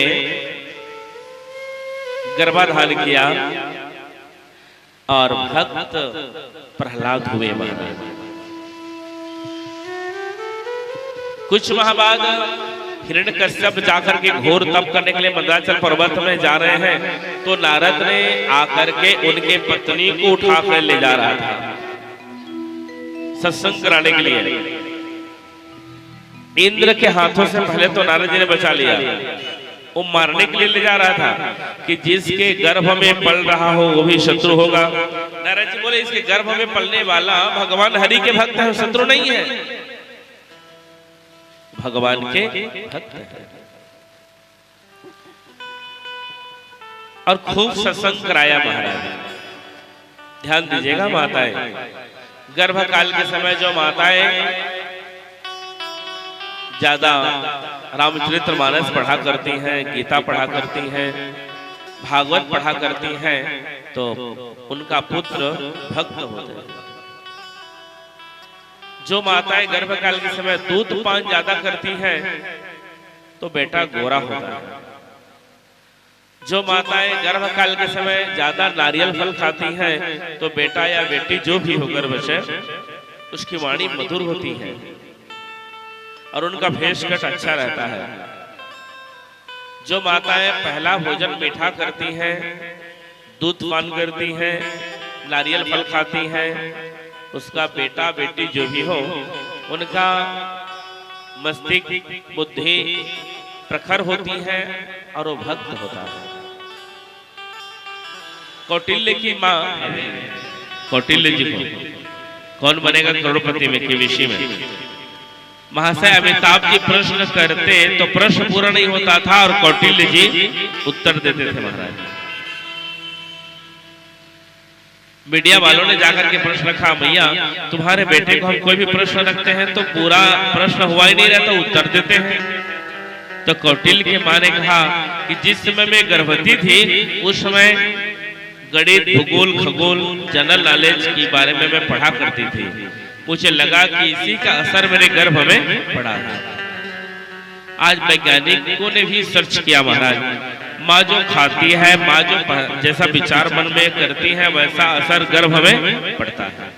गर्भाधान किया और भक्त प्रहलाद हुए महाराज। कुछ माह बाद हिरण्यकश्यप जाकर के घोर तप करने के लिए मंदराचल पर्वत में जा रहे हैं, तो नारद ने आकर के उनके पत्नी को उठा कर ले जा रहा था सत्संग कराने के लिए। इंद्र के हाथों से पहले तो नारद जी ने बचा लिया, वो मारने के लिए ले जा रहा था कि जिसके गर्भ में पल रहा हो वो भी शत्रु होगा। नारद जी बोले, इसके गर्भ में पलने वाला भगवान हरि के भक्त है, शत्रु नहीं है, भगवान के भक्त है। और खूब सत्संग कराया महाराज। ध्यान दीजिएगा माताएं, गर्भकाल के समय जो माताएं ज्यादा रामचरितमानस पढ़ा करती हैं, गीता पढ़ा करती हैं, भागवत पढ़ा करती हैं, तो उनका पुत्र भक्त होते हैं। जो माताएं गर्भकाल के समय दूध पान ज्यादा करती हैं तो बेटा गोरा होता है। जो माताएं गर्भकाल के समय ज्यादा नारियल फल खाती हैं तो बेटा या बेटी जो भी हो गर्भ से उसकी वाणी मधुर होती है और उनका भेषकट अच्छा रहता है। जो माताएं पहला भोजन मीठा करती हैं, दूध पान करती हैं, नारियल फल खाती हैं, उसका बेटा बेटी जो भी हो उनका मस्तिष्क बुद्धि प्रखर होती है और वो भक्त होता है। कौटिल्य की माँ कौटिल्य जी को कौन बनेगा करोड़पति में के विषय में महाशय अमिताभ जी प्रश्न करते तो प्रश्न पूरा नहीं होता था और कौटिल्य जी उत्तर देते थे। महाराज मीडिया वालों ने जाकर के प्रश्न रखा, मैया तुम्हारे बेटे को हम कोई भी प्रश्न रखते हैं तो पूरा प्रश्न हुआ ही नहीं रहता, उत्तर देते हैं। तो कौटिल्य के माँ ने कहा कि जिस समय मैं गर्भवती थी उस समय गणित, भूगोल, खगोल, जनरल नॉलेज के बारे में मैं पढ़ा करती थी। मुझे लगा कि इसी का असर मेरे गर्भ में पड़ा है। आज वैज्ञानिकों ने भी सर्च किया महाराज, माँ जो खाती है, माँ जो जैसा विचार मन में करती है वैसा असर गर्भ में पड़ता है।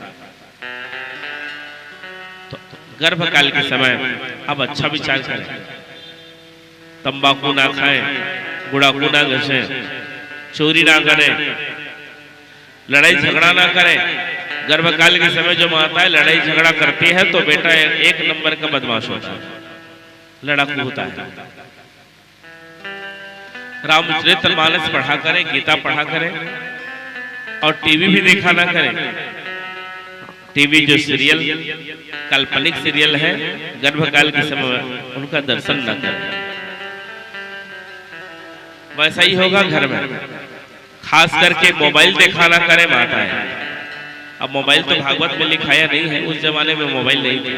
तो गर्भकाल के समय अब अच्छा विचार करें, तंबाकू ना खाएं, गुड़ाकू ना घसें, चोरी ना करें, लड़ाई झगड़ा ना करें। गर्भकाल के समय जो माता है लड़ाई झगड़ा करती है तो बेटा एक नंबर का बदमाश होता है, लड़ाकू होता है। रामचरितमानस पढ़ा करें, गीता पढ़ा करें और टीवी भी देखा ना करें। टीवी जो सीरियल काल्पनिक सीरियल है गर्भकाल के समय उनका दर्शन न करें। वैसा ही होगा घर में। खास करके मोबाइल देखा ना करें माताएं। अब मोबाइल तो भागवत में लिखाया नहीं है, उस जमाने में मोबाइल नहीं था,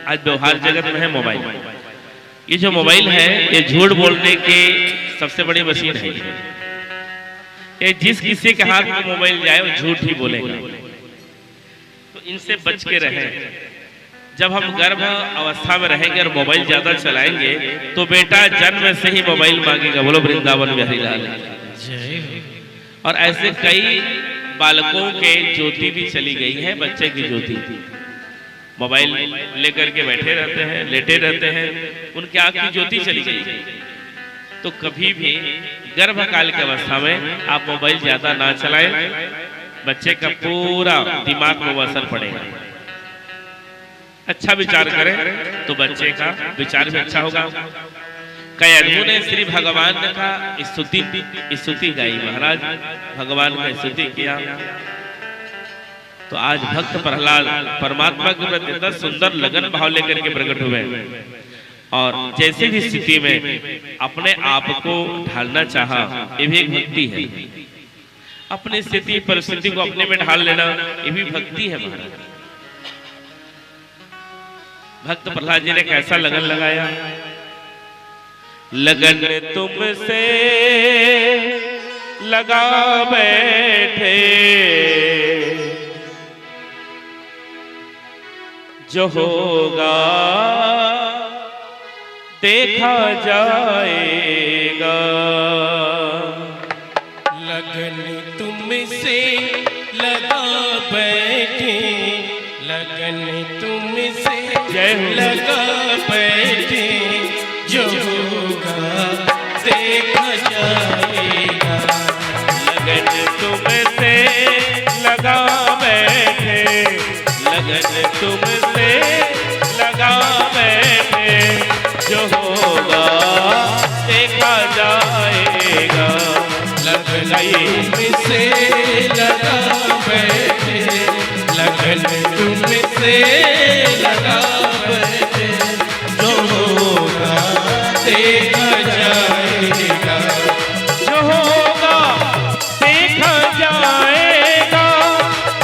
आज व्यवहार जगत में है मोबाइल। ये जो मोबाइल है ये झूठ बोलने की सबसे बड़ी मशीन है। ये जिस किसी के हाथ में मोबाइल जाए वो झूठ ही बोलेगा, तो इनसे बच के रहें। जब हम गर्भ अवस्था में रहेंगे और मोबाइल ज्यादा चलाएंगे तो बेटा जन्म से ही मोबाइल मांगेगा। बोलो वृंदावन बिहारी लाल जय। और ऐसे कई बालकों के ज्योति भी चली गई है, बच्चे की ज्योति मोबाइल लेकर के बैठे रहते हैं, लेटे रहते हैं, उनकी आंख की ज्योति चली गई। तो कभी भी गर्भकाल की अवस्था में आप मोबाइल ज्यादा ना चलाएं, बच्चे का पूरा दिमाग में असर पड़ेगा। अच्छा विचार करें तो बच्चे का विचार भी अच्छा होगा। कई ने श्री भगवान का स्तुति गाई, महाराज भगवान का स्तुति किया। तो आज भक्त प्रहलाद परमात्मा के प्रति इतना सुंदर लगन भाव लेकर के प्रकट हुए और जैसे भी स्थिति में अपने आप को ढालना चाहा, ये भी एक भक्ति है। अपनी स्थिति परिस्थिति को अपने में ढाल लेना ये भी भक्ति है महाराज। भक्त प्रहलाद जी ने कैसा लगन लगाया, लगन तुमसे लगा बैठे जो होगा देखा जाएगा। लगन तुमसे लगा बैठे, लगन तुमसे लगा बैठे जो होगा देखा जाएगा। लगन तुमसे लगा बैठे, लगन तुमसे लगा बैठे जो होगा देखा जाएगा। लगन तुमसे लगा बैठे, लगन तुमसे लगा बैठे जो होगा देखा जाएगा। जो होगा देखा जाएगा,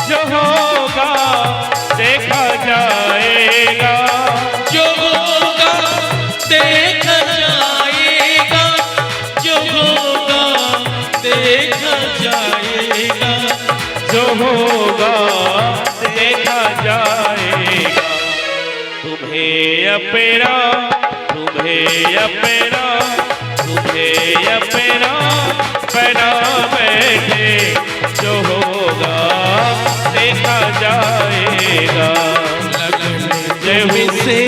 जो होगा देखा जाएगा, जो होगा अपना तुम्हें अपना तुम्हें अपना बना बैठे जो होगा देखा जाएगा। लगन तुमसे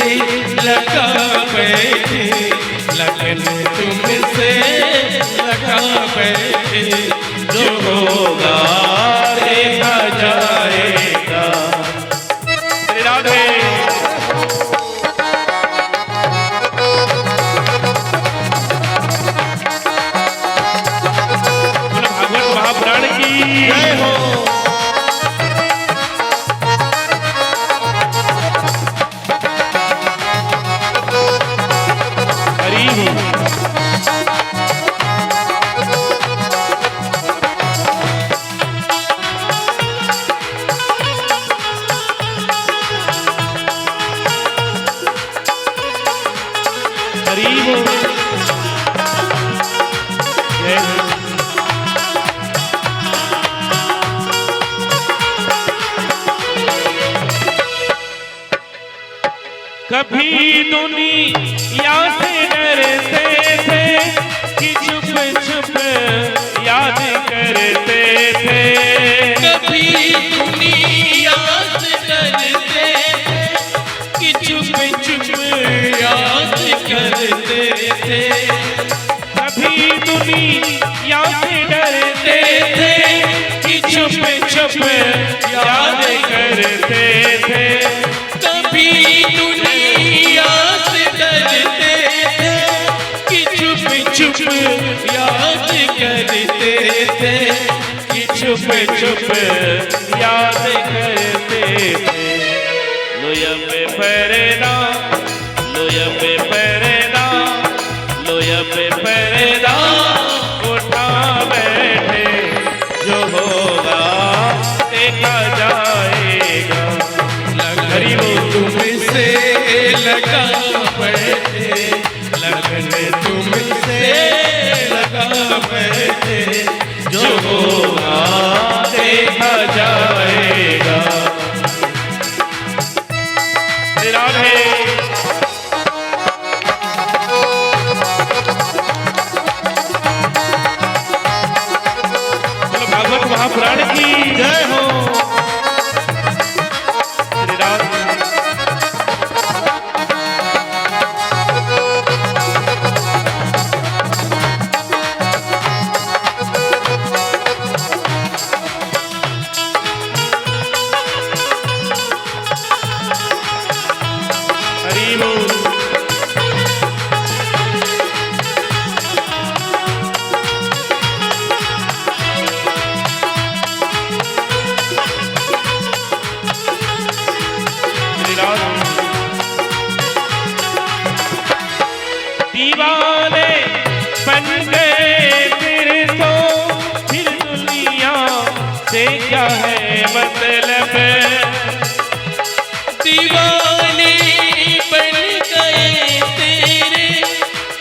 लगा बैठे, लगन तुमसे लगा बैठे, जो होगा देखा जाएगा। राधे भागवत महापुराण की जय हो। हरि हो। हरि हो। जय हो। कभी दुनिया से डरते थे कि छुप छुप याद करते थे। कभी दुनिया से डरते कि चुप चुप याद करते थे। कभी दुनिया से डरते थे कि छुप छुप याद करते थे। कभी दुनिया से डरते थे कि छुप छुप याद करते थे, कि छुप छुप याद करते थे। लोया पे पर्दा, लोया पे पर्दा, लोया पे पर्दा उठा बैठे जो होगा देखा जाएगा। लगन तुमसे लगा बैठे, लगन तुमसे लगा बैठे, जो होगा देखा जाएगा। राधे भागवत महापुराण की जय हो। श्री राम हरि हो। श्री राम दीवाने बन गए तेरे तो फिर दुनिया से क्या है मतलब। दीवाने बन गए तेरे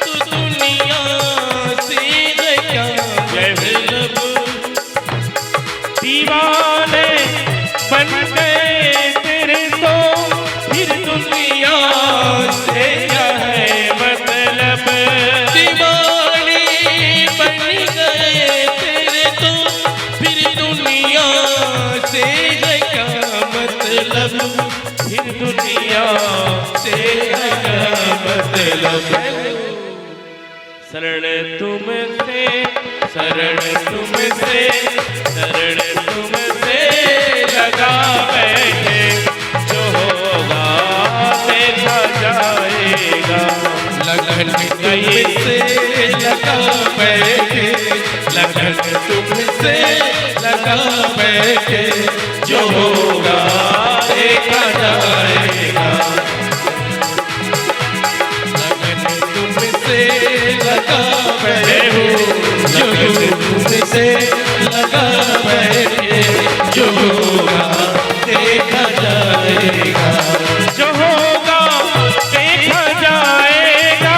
तो दुनिया से क्या मतलब। दीवाने बन गए तेरे तो फिर दुनिया से क्या है मतलब। दीवाने बन गए तेरे तो फिर दुनिया से क्या मतलब। फिर दुनिया से क्या मतलब। शरण तुमसे शरण तुमसे शरण तुमसे लगा बैठे जो होगा देखा जाएगा। लगन तुमसे लगा बैठे, लगन तुमसे लगा बैठे, जो होगा देखा जाएगा। लगन तुमसे लगा बैठे, लगन तुमसे लगा बैठे, जो होगा देखा जाएगा। जो होगा देखा जाएगा।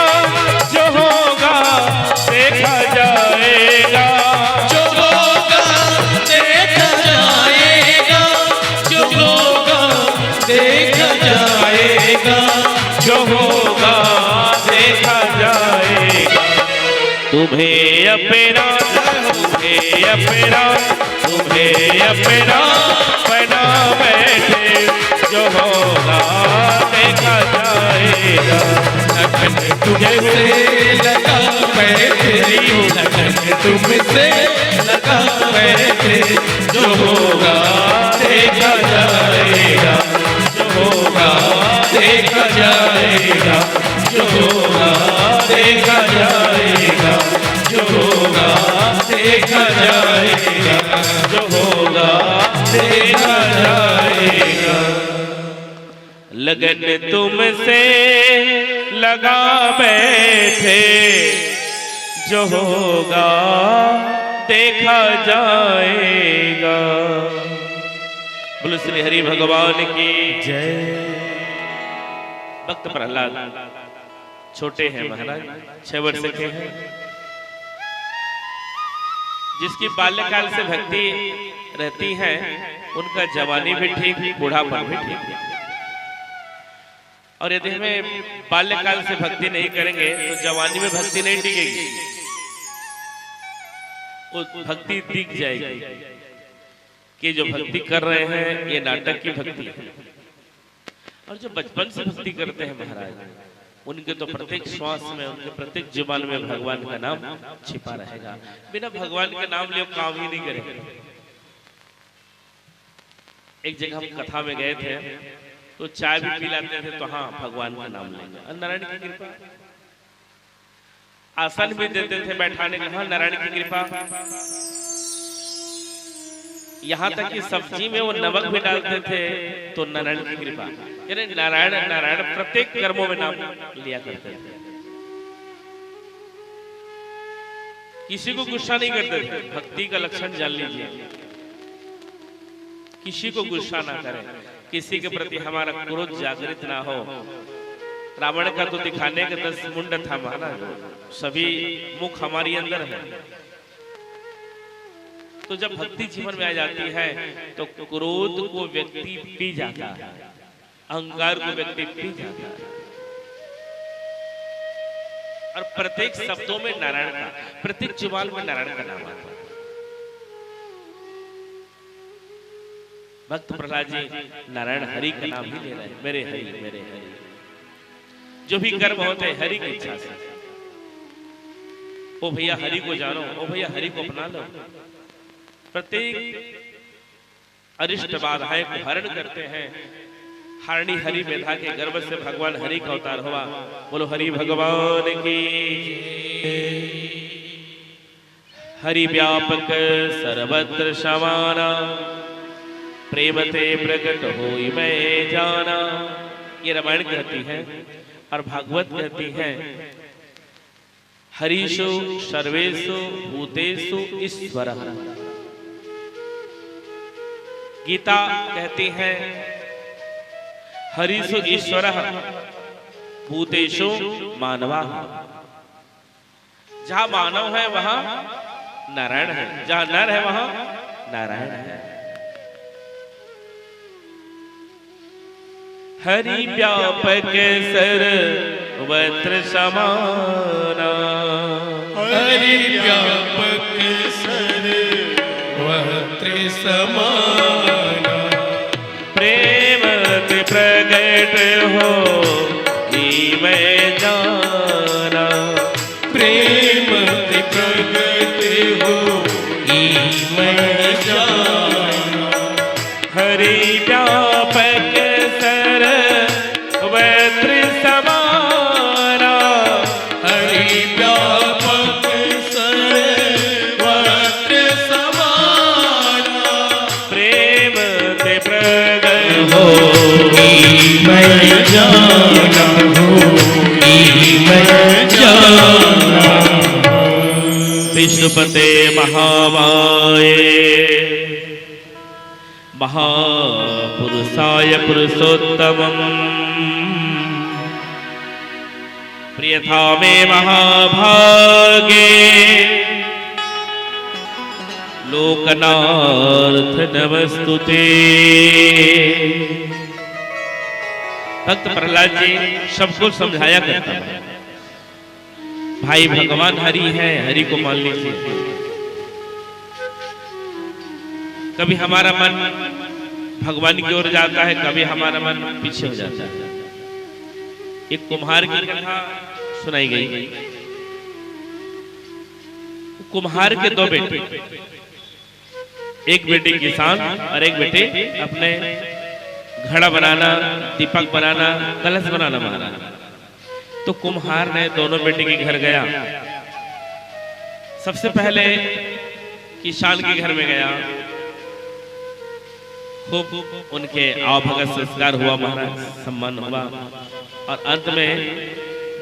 जो होगा देखा जाएगा। जो होगा देखा जाएगा, जो होगा देखा जाएगा, जो जाएगा। तुम्हें अपना बना बैठे, जो होगा देखा जाएगा। लगन तुमसे लगा बैठे, लगन तुमसे लगा बैठे, जो होगा देखा जाएगा, जो होगा देखा जाएगा, जो होगा देखा जाएगा, जो होगा देखा जाएगा, जो होगा देखा जाएगा। लगन तुमसे लगा बैठे, जो होगा देखा जाएगा। बोलो श्री हरि भगवान की जय। भक्त प्रहलाद छोटे हैं महाराज, 6 वर्ष के हैं। जिसकी बाल्यकाल से भक्ति रहती है, उनका जवानी भी ठीक, बूढ़ापन भी ठीक। और यदि हमें बाल्यकाल से भक्ति नहीं करेंगे तो जवानी में भक्ति नहीं टिकेगी, वो भक्ति दिख जाएगी कि जो भक्ति कर रहे हैं ये नाटक की भक्ति है। और जो बचपन से भक्ति करते हैं महाराज, उनके तो प्रत्येक श्वास में, उनके प्रत्येक जुबान में भगवान का नाम छिपा रहेगा। बिना भगवान के नाम लिए काम ही नहीं करेंगे। एक जगह हम कथा में गए थे तो चाय भी पिलाते थे, तो हाँ भगवान का नाम लेंगे, नारायण की कृपा। आसन भी देते थे बैठाने का, हाँ नारायण की कृपा। यहाँ तक कि सब्जी में वो नमक भी डालते थे तो नारायण की कृपा। यानी नारायण नारायण प्रत्येक कर्मों में नाम लिया करते थे। किसी को गुस्सा नहीं करते थे। भक्ति का लक्षण जान लीजिए, किसी को गुस्सा ना करें, किसी के प्रति हमारा क्रोध जागृत ना हो। रावण का तो दिखाने के 10 मुंड था महाराज, सभी मुख हमारी अंदर है। तो जब भक्ति जीवन में आ जाती है तो क्रोध को व्यक्ति पी जाता है, अहंकार को व्यक्ति पी जाता है। और प्रत्येक शब्दों में नारायण का, प्रत्येक जुबान में नारायण का नाम आता है। भक्त प्रहलाद जी नारायण हरि का नाम ही ले रहे हैं, मेरे हरि मेरे हरि। जो भी कर्म होते हैं हरि की इच्छा से। ओ भैया हरि को जानो, ओ भैया हरि को अपना लो। प्रत्येक अरिष्ट बाधाएं को हरण करते हैं। हरणी हरि मेधा के गर्भ से भगवान हरि का अवतार हुआ। बोलो हरि भगवान की। हरि व्यापक सर्वत्र समाना, प्रेम ते प्रकट होई मैं जाना। ये रामायण कहती है और भागवत कहती है हरिषु सर्वेषु भूतेषु ईश्वरः। गीता कहती है हरिषु ईश्वरः भूतेषु मानवः। जहां मानव है वहां नारायण है, जहां नर है वहां नारायण है। हरि व्यापक सर्वत्र समाना, हरि व्यापक सर्वत्र समाना। प्रेम ते प्रकट हो मैं जाना। प्रेम ते प्रकट हो मैं जाना। हरि व्यापक सर्वत्र समाना, हरि व्यापक सर्वत्र समाना। प्रेम ते प्रकट हो मैं जाना, मैं जाना। विष्णुपते महामाये महापुरुषाय पुरुषोत्तमम्। प्रियथा मे महाभागे लोकनाथ नमस्तुते। भक्त प्रहलाद जी सबको समझाया करता है। भाई भगवान हरि है, हरि को मान लीजिए। कभी हमारा मन भगवान की ओर जाता है, कभी हमारा मन पीछे हो जाता है। एक कुम्हार की कथा सुनाई गई। कुम्हार के दो बेटे, एक बेटे किसान और एक बेटे अपने घड़ा बनाना, दीपक बनाना, कलश बनाना महाराज। तो कुम्हार ने दोनों बेटे के घर गया। सबसे पहले किसान के घर में गया, खूब उनके आवभगत संस्कार हुआ महाराज, सम्मान हुआ। और अंत में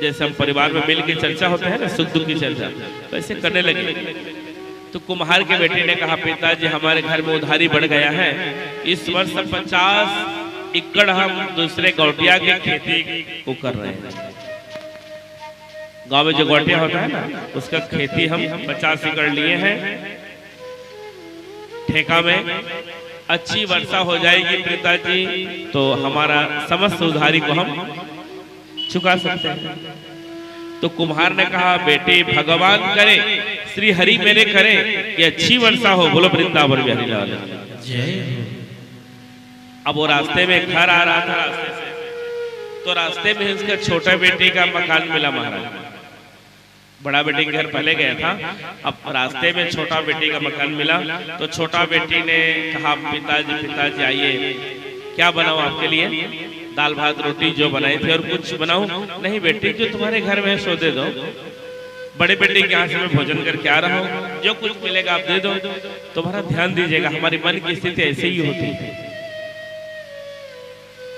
जैसे हम परिवार में मिल के चर्चा होता है ना, सुख दुख की चर्चा, वैसे करने लगे। तो कुम्हार के बेटे ने कहा, पिताजी हमारे घर में उधारी बढ़ गया है, इस वर्ष 50 एकड़ हम दूसरे गौटिया की खेती को कर रहे हैं। गांव में जो गौटिया होता है ना, उसका खेती हम 50 एकड़ लिए हैं ठेका में। अच्छी वर्षा हो जाएगी पिताजी तो हमारा समस्त उधारी को हम चुका सकते हैं। तो कुम्हार ने कहा, बेटे भगवान करे, श्री हरि मेरे करे कि अच्छी वर्षा हो। बोलो वृंदावन बिहारी लाल जय। अब वो रास्ते में घर आ रहा था, रास्ते से तो रास्ते में उसका छोटा बेटे का मकान मिला महाराज। बड़ा बेटे के घर पहले गया था, अब रास्ते में छोटा बेटे का मकान मिला। तो छोटा बेटी ने कहा, पिताजी आइए, क्या बनाऊं आपके लिए? दाल भात रोटी जो बनाई थी, और कुछ बनाऊं? नहीं बेटी, जो तुम्हारे घर में है सो दे दो। बड़े बेटे के यहाँ से मैं भोजन करके आ रहा हूँ, जो कुछ मिलेगा आप दे दो। तुम्हारा ध्यान दीजिएगा, हमारी मन की स्थिति ऐसे ही होती है।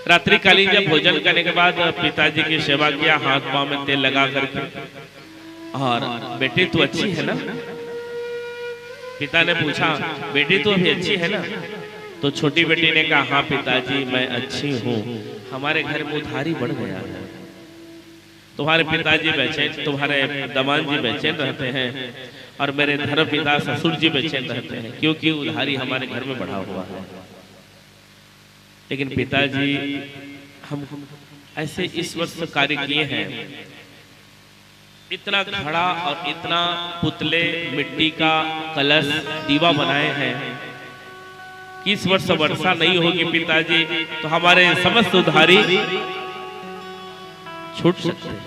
रात्रिकालीन जब भोजन करने के बाद पिताजी की सेवा किया, हाथ पांव में तेल लगा करके। और बेटी तू अच्छी है ना? पिता ने पूछा, बेटी तू अभी अच्छी है ना? तो छोटी बेटी ने कहा, हाँ पिताजी मैं अच्छी हूँ, हमारे घर में उधारी बढ़ गया है। तुम्हारे पिताजी बेचैन, तुम्हारे दमान जी बेचैन रहते हैं, और मेरे धर्म पिता ससुर जी बेचैन रहते हैं, क्योंकि उधारी हमारे घर में बढ़ा हुआ है। लेकिन पिताजी हम ऐसे इस वर्ष कार्य किए हैं, इतना घड़ा और इतना पुतले, मिट्टी का कलश, दीवा बनाए हैं कि इस वर्ष वर्षा नहीं होगी पिताजी तो हमारे समस्त उधारी छूट सकते हैं।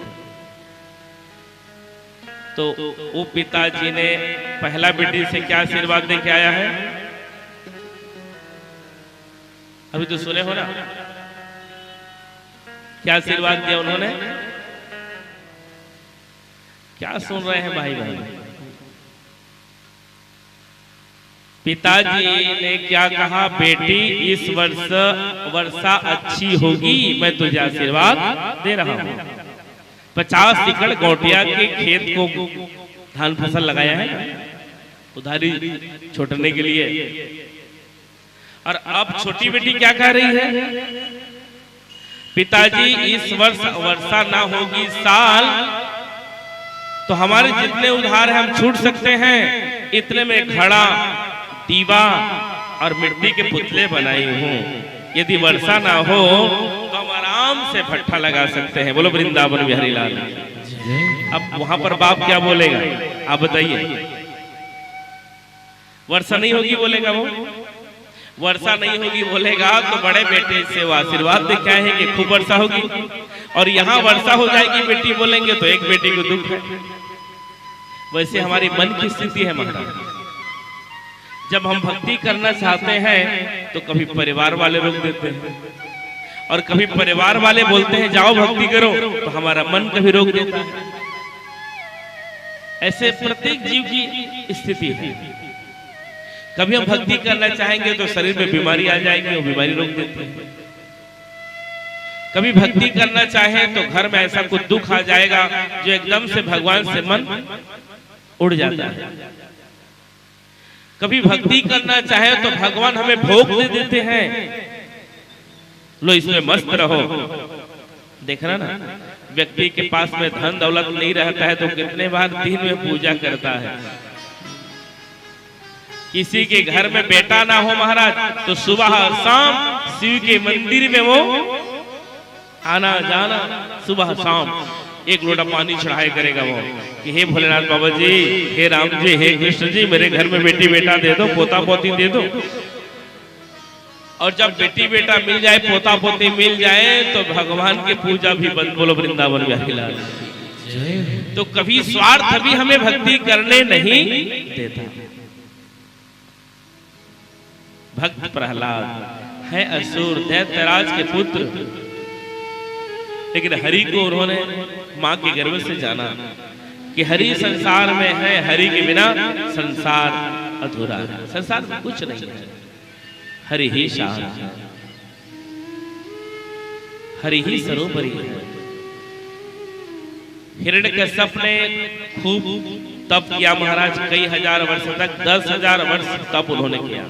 तो वो पिताजी ने पहला बेटी से क्या आशीर्वाद दे के आया है? अभी तो सुने हो ना, क्या आशीर्वाद दिया उन्होंने? क्या सुन रहे हैं भाई भाई? पिताजी ने क्या कहा? बेटी इस वर्ष वर्षा अच्छी होगी, मैं तुझे आशीर्वाद दे रहा हूं। 50 एकड़ गौटिया के खेत को धान फसल लगाया है उधारी छोड़ने के लिए। और अब छोटी बेटी क्या कह रही है? पिताजी इस वर्ष वर्षा ना होगी, साल तो हमारे जितने उधार हम छूट सकते हैं, इतने में घड़ा, दीवा और मिट्टी के पुतले बनाई हूँ। यदि वर्षा ना हो तो हम आराम से भट्ठा लगा सकते हैं। बोलो वृंदावन बिहारी लाल। अब वहां पर बाप क्या बोलेगा आप बताइए? वर्षा नहीं होगी बोलेगा वो? वर्षा नहीं होगी बोलेगा तो बड़े बेटे से वो आशीर्वाद दे क्या है कि खूब वर्षा होगी, और यहाँ वर्षा हो जाएगी बेटी बोलेंगे तो एक बेटी को दुख है। वैसे हमारी मन की स्थिति है महाराज, जब हम भक्ति करना चाहते हैं तो कभी परिवार वाले रोक देते हैं, और कभी परिवार वाले बोलते हैं जाओ भक्ति करो, तो हमारा मन कभी रोक देता है। ऐसे प्रत्येक जीव की स्थिति है। कभी हम भक्ति करना चाहेंगे तो शरीर में बीमारी आ जाएगी, वो बीमारी रोक देती है। कभी भक्ति करना चाहे तो घर में ऐसा कुछ दुख आ जाएगा जो एकदम से भगवान से मन उड़ जाता है। कभी भक्ति करना चाहे तो भगवान हमें भोग दे देते हैं, लो इसमें मस्त रहो। देखना ना, व्यक्ति के पास में धन दौलत नहीं रहता है तो कितने बार दिन में पूजा करता है। किसी के घर में बेटा ना हो महाराज तो सुबह शाम शिव के मंदिर में वो आना जाना, सुबह शाम एक लोटा पानी चढ़ाए करेगा वो कि हे भोलेनाथ बाबा जी, हे राम जी, हे कृष्ण जी, मेरे घर में बेटी बेटा दे दो, पोता पोती दे दो। और जब बेटी बेटा मिल जाए, पोता पोती मिल जाए, तो भगवान की पूजा भी बंद। बोलो वृंदावन बिहारी लाल। तो कभी स्वार्थ भी हमें भक्ति करने नहीं देता। भक्त प्रहलाद है असुर दैत्यराज के पुत्र, लेकिन हरि को उन्होंने मां के गर्भ से जाना कि हरि संसार में है, हरि के बिना संसार अधूरा है। संसार में कुछ नहीं है, हरि ही शाह, हरि ही सर्वोपरि है। हिरण्यकश्यप ने खूब तप किया महाराज, कई हजार वर्ष तक, 10,000 वर्ष तप उन्होंने किया।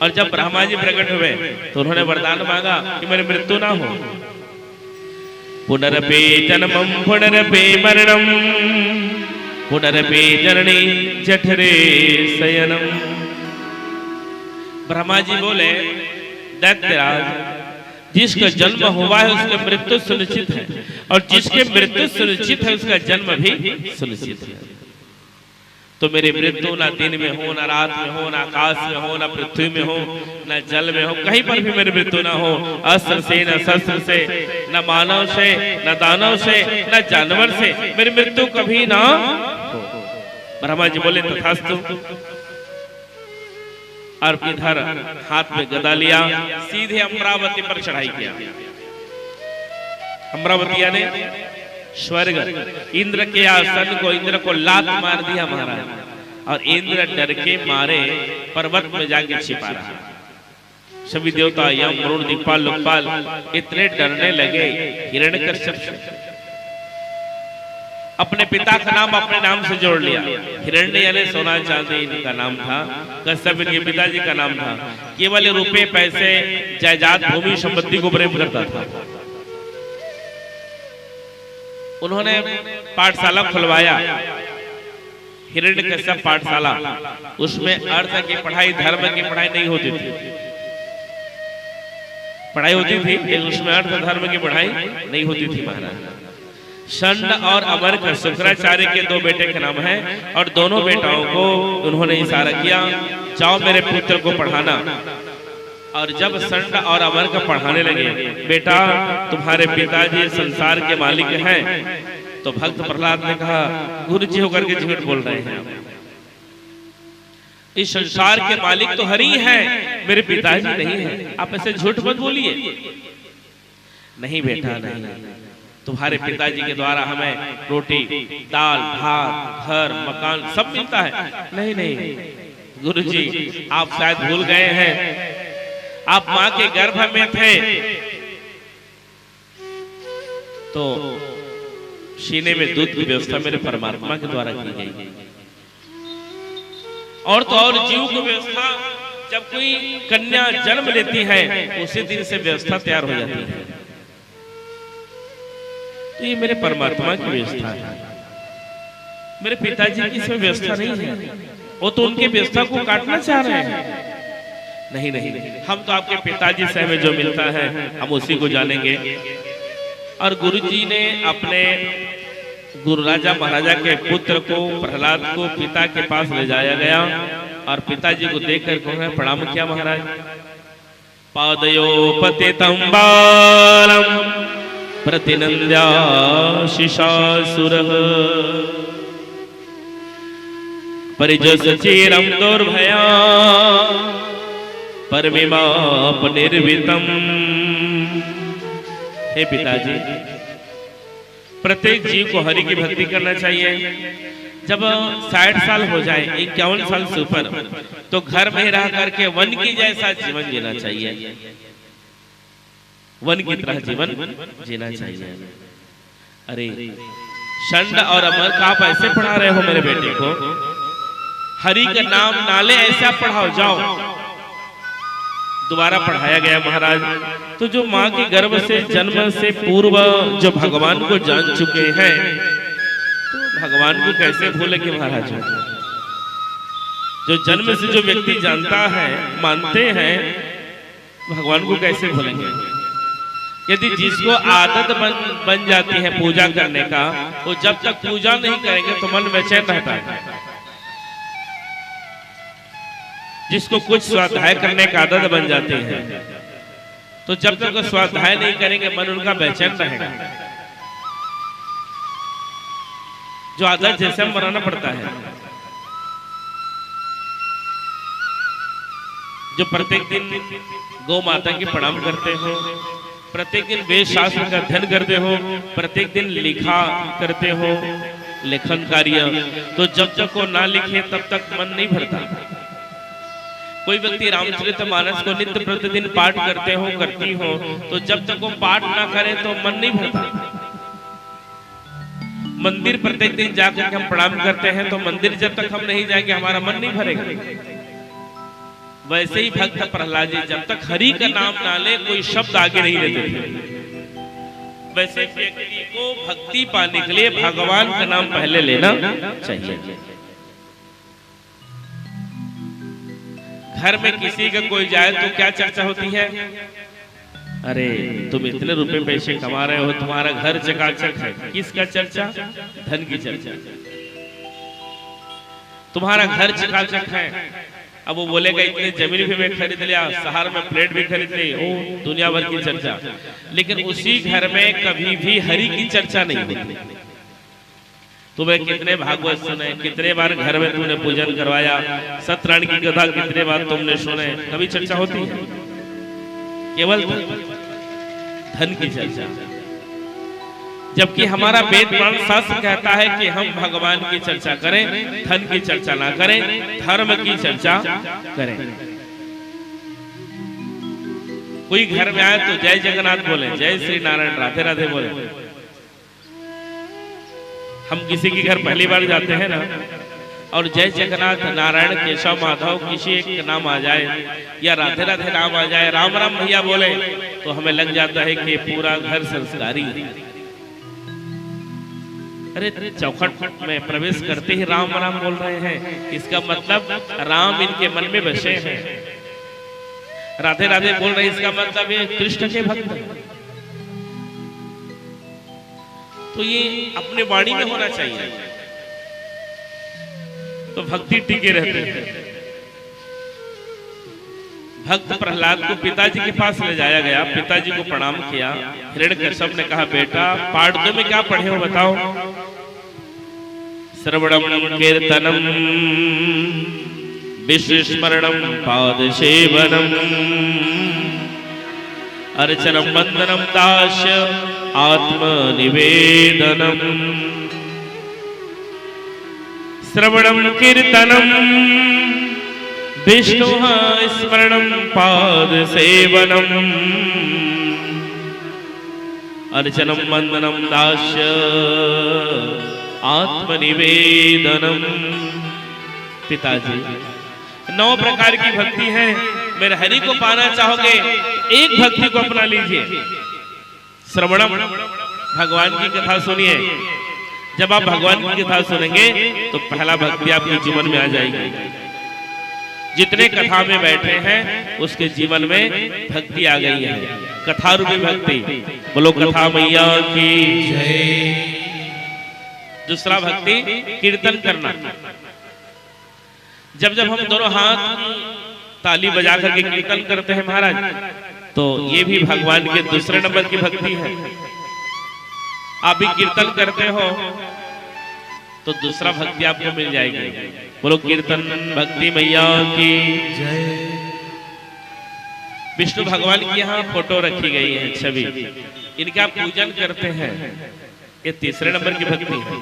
और जब ब्रह्मा जी प्रकट हुए तो उन्होंने वरदान मांगा कि मेरी मृत्यु ना हो। पुनरपि जन्मं पुनरपि मरणं पुनरपि जननी जठरे शयनम। ब्रह्मा जी बोले, दैत्यराज, जिसका जन्म हुआ है उसकी मृत्यु सुनिश्चित है, और जिसके मृत्यु सुनिश्चित है उसका जन्म भी सुनिश्चित है। तो मेरी मृत्यु ना दिन में हो, ना रात में हो, ना आकाश में हो, ना पृथ्वी में हो, ना जल में हो, कहीं पर भी मेरी मृत्यु ना हो। अस्त्र से, न शस्त्र से, न मानव से, न दानव से, न जानवर से मेरी मृत्यु कभी ना हो। ब्रह्मा जी बोले तथास्तु। और इधर हाथ में गदा लिया, सीधे अमरावती पर चढ़ाई किया। अमरावतिया ने स्वर्ग, इंद्र के आसन को, इंद्र को लात मार दिया महाराज, और इंद्र डर के मारे पर्वत में जाके छिपा रहा। सभी देवता यम वरुण दिक्पाल लोकपाल इतने डरने लगे हिरण्यकश्यप से। अपने पिता का नाम अपने नाम से जोड़ लिया। हिरण्य यानी सोना चांदी इनका नाम था, कश्यप इनके पिताजी का नाम था। केवल रुपए पैसे जायदाद भूमि संपत्ति को प्रेम करता था। उन्होंने पाठशाला खुलवाया, हिरण्यकश्यप पाठशाला। उसमें अर्थ की पढ़ाई, धर्म की पढ़ाई नहीं होती थी। पढ़ाई होती थी लेकिन उसमें अर्थ धर्म की पढ़ाई नहीं होती थी महाराज। षंड और अमर शुक्राचार्य के 2 बेटे के नाम है, और दोनों बेटाओं को उन्होंने इशारा किया, जाओ मेरे पुत्र को पढ़ाना। और जब षंड और अमर का पढ़ाने लगे, बेटा तुम्हारे पिताजी संसार के मालिक हैं, तो भक्त प्रहलाद ने कहा, गुरु जी होकर के झूठ बोल रहे हैं। इस संसार के मालिक तो हरि हैं, मेरे पिताजी नहीं हैं, आप ऐसे झूठ मत बोलिए। नहीं बेटा नहीं, तुम्हारे पिताजी के द्वारा हमें रोटी दाल भात घर मकान सब मिलता है। नहीं नहीं गुरुजी, आप शायद भूल गए हैं, आप मां के गर्भ में थे तो सीने में दूध की व्यवस्था मेरे परमात्मा के द्वारा की गई। और तो और जीव की व्यवस्था, जब कोई कन्या जन्म लेती है उसी दिन से व्यवस्था तैयार हो जाती है। तो ये मेरे परमात्मा की व्यवस्था है, मेरे पिताजी की इसमें व्यवस्था नहीं है। वो तो उनकी व्यवस्था को काटना चाह रहे हैं। नहीं नहीं, हम तो आपके पिताजी से हमें जो मिलता है हम उसी को जानेंगे। और गुरुजी ने अपने गुरु राजा महाराजा के पुत्र को, प्रहलाद को पिता के पास ले जाया गया, और पिताजी को देखकर उन्होंने प्रणाम किया महाराज। पादयो पतितं बालम प्रतिनंद्याशिषासुरः परिजस चीरं दुर्भया परमिमाप निर्वितम। हे पिताजी, प्रत्येक जीव को हरि की भक्ति करना चाहिए। जब 60 साल हो जाए, 51 साल से ऊपर, तो घर में रह करके वन की जैसा जीवन जीना चाहिए, वन की तरह जीवन जीना चाहिए। अरे षंड और अमर का आप ऐसे पढ़ा रहे हो मेरे बेटे को, हरि का नाम नाले ऐसा पढ़ाओ, जाओ। दोबारा पढ़ाया गया महाराज। तो जो माँ के गर्भ से जन्म से पूर्व जो भगवान को जान चुके हैं, तो भगवान को कैसे भूलेंगे महाराज। जो जन्म से जो व्यक्ति जानता है, मानते हैं, भगवान को कैसे भूलेंगे। यदि जिसको आदत बन जाती है पूजा करने का, वो जब तक पूजा नहीं करेंगे तो मन बेचैन रहता है। जिसको कुछ स्वाध्याय करने का आदत बन जाती है, तो जब तक वो स्वाध्याय नहीं करेंगे मन उनका बेचैन रहेगा। जो आदत जैसे हम बनाना पड़ता है, जो प्रत्येक दिन गौ माता की प्रणाम करते हो, प्रत्येक दिन वेद शास्त्र का अध्ययन करते हो, प्रत्येक दिन लिखा करते हो, लेखन कार्य, तो जब तक वो ना लिखे तब तक मन नहीं भरता। कोई व्यक्ति रामचरितमानस को नित्य प्रतिदिन पाठ करते हो, करती हो, तो जब तक वो पाठ ना करे तो मन नहीं भरता। मंदिर प्रत्येक दिन जाकर हम प्रणाम करते हैं, तो मंदिर जब तक हम नहीं जाएंगे हमारा मन नहीं भरेगा। वैसे ही भक्त प्रहलाद जी जब तक हरि का नाम ना ले कोई शब्द आगे नहीं लेते थे। वैसे व्यक्ति को भक्ति पाने के लिए भगवान का नाम पहले लेना चाहिए। घर में किसी का कोई जाए तो क्या चर्चा होती है? अरे तुम इतने रुपए पैसे कमा रहे हो, तुम्हारा घर चकाचक है। किसका चर्चा? धन की चर्चा। तुम्हारा घर चकाचक है, अब वो बोलेगा इतने जमीन भी मैं खरीद लिया, शहर में फ्लैट भी खरीद ली, ओ दुनिया भर की चर्चा। लेकिन उसी घर में कभी भी हरि की चर्चा नहीं होती। तुम्हें कितने भागवत सुने, कितने बार घर में तुमने पूजन करवाया, सत्यनारायण की कथा कितने बार तुमने सुने, कभी चर्चा होती है? केवल धन की चर्चा। जबकि हमारा वेद पुराण शास्त्र कहता है कि हम भगवान की चर्चा करें, धन की चर्चा ना करें, धर्म की चर्चा करें। कोई घर में आए तो जय जगन्नाथ बोले, जय श्री नारायण, राधे राधे बोले। हम किसी के घर पहली बार जाते हैं ना, और जय जगन्नाथ, नारायण, केशव, माधव किसी एक नाम आ जाए या राधे राधे नाम आ जाए, राम राम भैया बोले, तो हमें लग जाता है कि पूरा घर संस्कारी है। अरे चौखट में प्रवेश करते ही राम राम बोल रहे हैं, इसका मतलब राम इनके मन में बसे हैं। राधे राधे बोल रहे हैं, इसका मतलब ये कृष्ण के भक्त हैं। तो ये अपने वाणी में होना चाहिए, तो भक्ति टिके रहते हैं। भक्त प्रहलाद को पिताजी के पास ले जाया गया, पिताजी को प्रणाम किया। हिरण्यकश्यप ने कहा, बेटा पाठ दो में क्या पढ़े हो बताओ? श्रवणम कीर्तनम विष्णुस्मरणम पाद सेवनम अर्चनम वंदनम दास्य आत्मनिवेदनम। श्रवणम कीर्तनम विष्णु स्मरणम पाद सेवनम अर्चनम वंदनम दास्य आत्मनिवेदनम। पिताजी 9 प्रकार की भक्ति है, मेरे हरि को पाना चाहोगे एक भक्ति को अपना लीजिए। श्रवणम, भगवान की कथा सुनिए। जब आप भगवान की कथा सुनेंगे तो पहला भक्ति आपके जीवन में आ जाएगी। जितने कथा में बैठे हैं उसके जीवन में भक्ति आ गई है, कथा रूपी भक्ति। बोलो कथा मैया की जय। दूसरा भक्ति कीर्तन करना। जब जब हम दोनों हाथ ताली बजा करके कीर्तन करते हैं महाराज, तो ये भी भगवान के दूसरे नंबर की भक्ति है। आप भी कीर्तन करते हो तो दूसरा भक्ति आपको मिल जाएगी। बोलो कीर्तन भक्ति मैया की जय। विष्णु भगवान की यहाँ फोटो रखी गई है, छवि, इनका पूजन करते हैं, ये तीसरे नंबर की भक्ति है।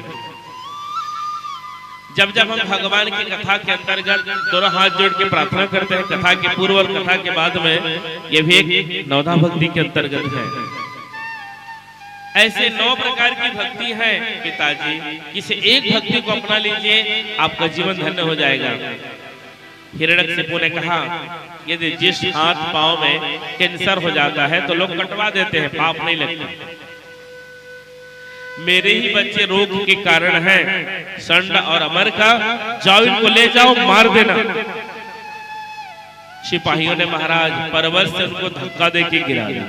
जब जब हम भगवान की कथा के अंतर्गत दोनों हाथ जोड़ के प्रार्थना करते हैं, कथा के पूर्व और कथा के बाद में, ये भी एक नवधा भक्ति के अंतर्गत है। ऐसे 9 प्रकार की भक्ति है पिताजी, किसी एक भक्ति को अपना लीजिए, आपका जीवन धन्य हो जाएगा। हिरण्यकशिपु ने कहा, यदि जिस हाथ पांव में कैंसर हो जाता है तो लोग कटवा देते हैं, पाप नहीं लगता। मेरे ही बच्चे रोग के कारण हैं, संड और अमर का, जाओ इनको ले जाओ मार देना। सिपाहियों ने महाराज परवश से उनको धक्का देके गिरा दिया।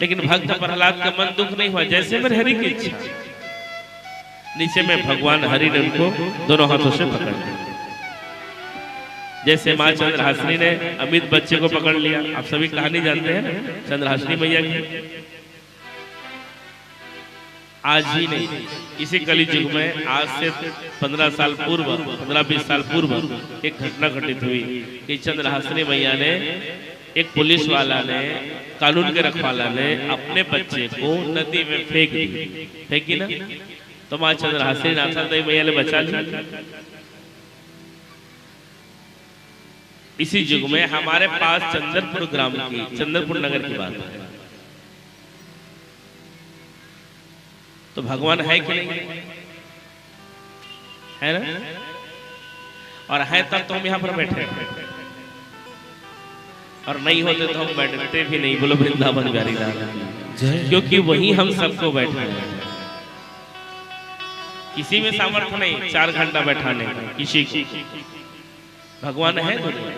लेकिन भक्त प्रहलाद का मन दुख नहीं हुआ, जैसे मेरे हरि की इच्छा। नीचे में भगवान हरि ने उनको दोनों हाथों से पकड़ लिया, जैसे माँ चंद्रहासिनी ने अमित बच्चे को पकड़ लिया। आप सभी कहानी जानते हैं ना चंद्रहासिनी मैया की। आज ही नहीं, इसी कलि युग में आज से 15 साल पूर्व, 15-20 साल पूर्व एक घटना घटित हुई कि चंद्रहासिनी मैया ने, एक पुलिस वाला ने, कानून के रखवाला ने अपने बच्चे को नदी में फेंकी ना, तो माँ चंद्रहासिनी नाथा देवी मैया ने बचा लिया। इसी युग में हमारे पास चंद्रपुर ग्राम की, चंद्रपुर नगर की बात है, तो भगवान है कि नहीं है ना? और है तब तो हम यहाँ पर बैठे, और नहीं होते तो हम बैठते भी नहीं। बोलो वृंदावन बिहारी लाल, क्योंकि वही हम सबको बैठे हैं। किसी में सामर्थ्य नहीं 4 घंटा बैठाने का, किसी की। भगवान है दुनिया,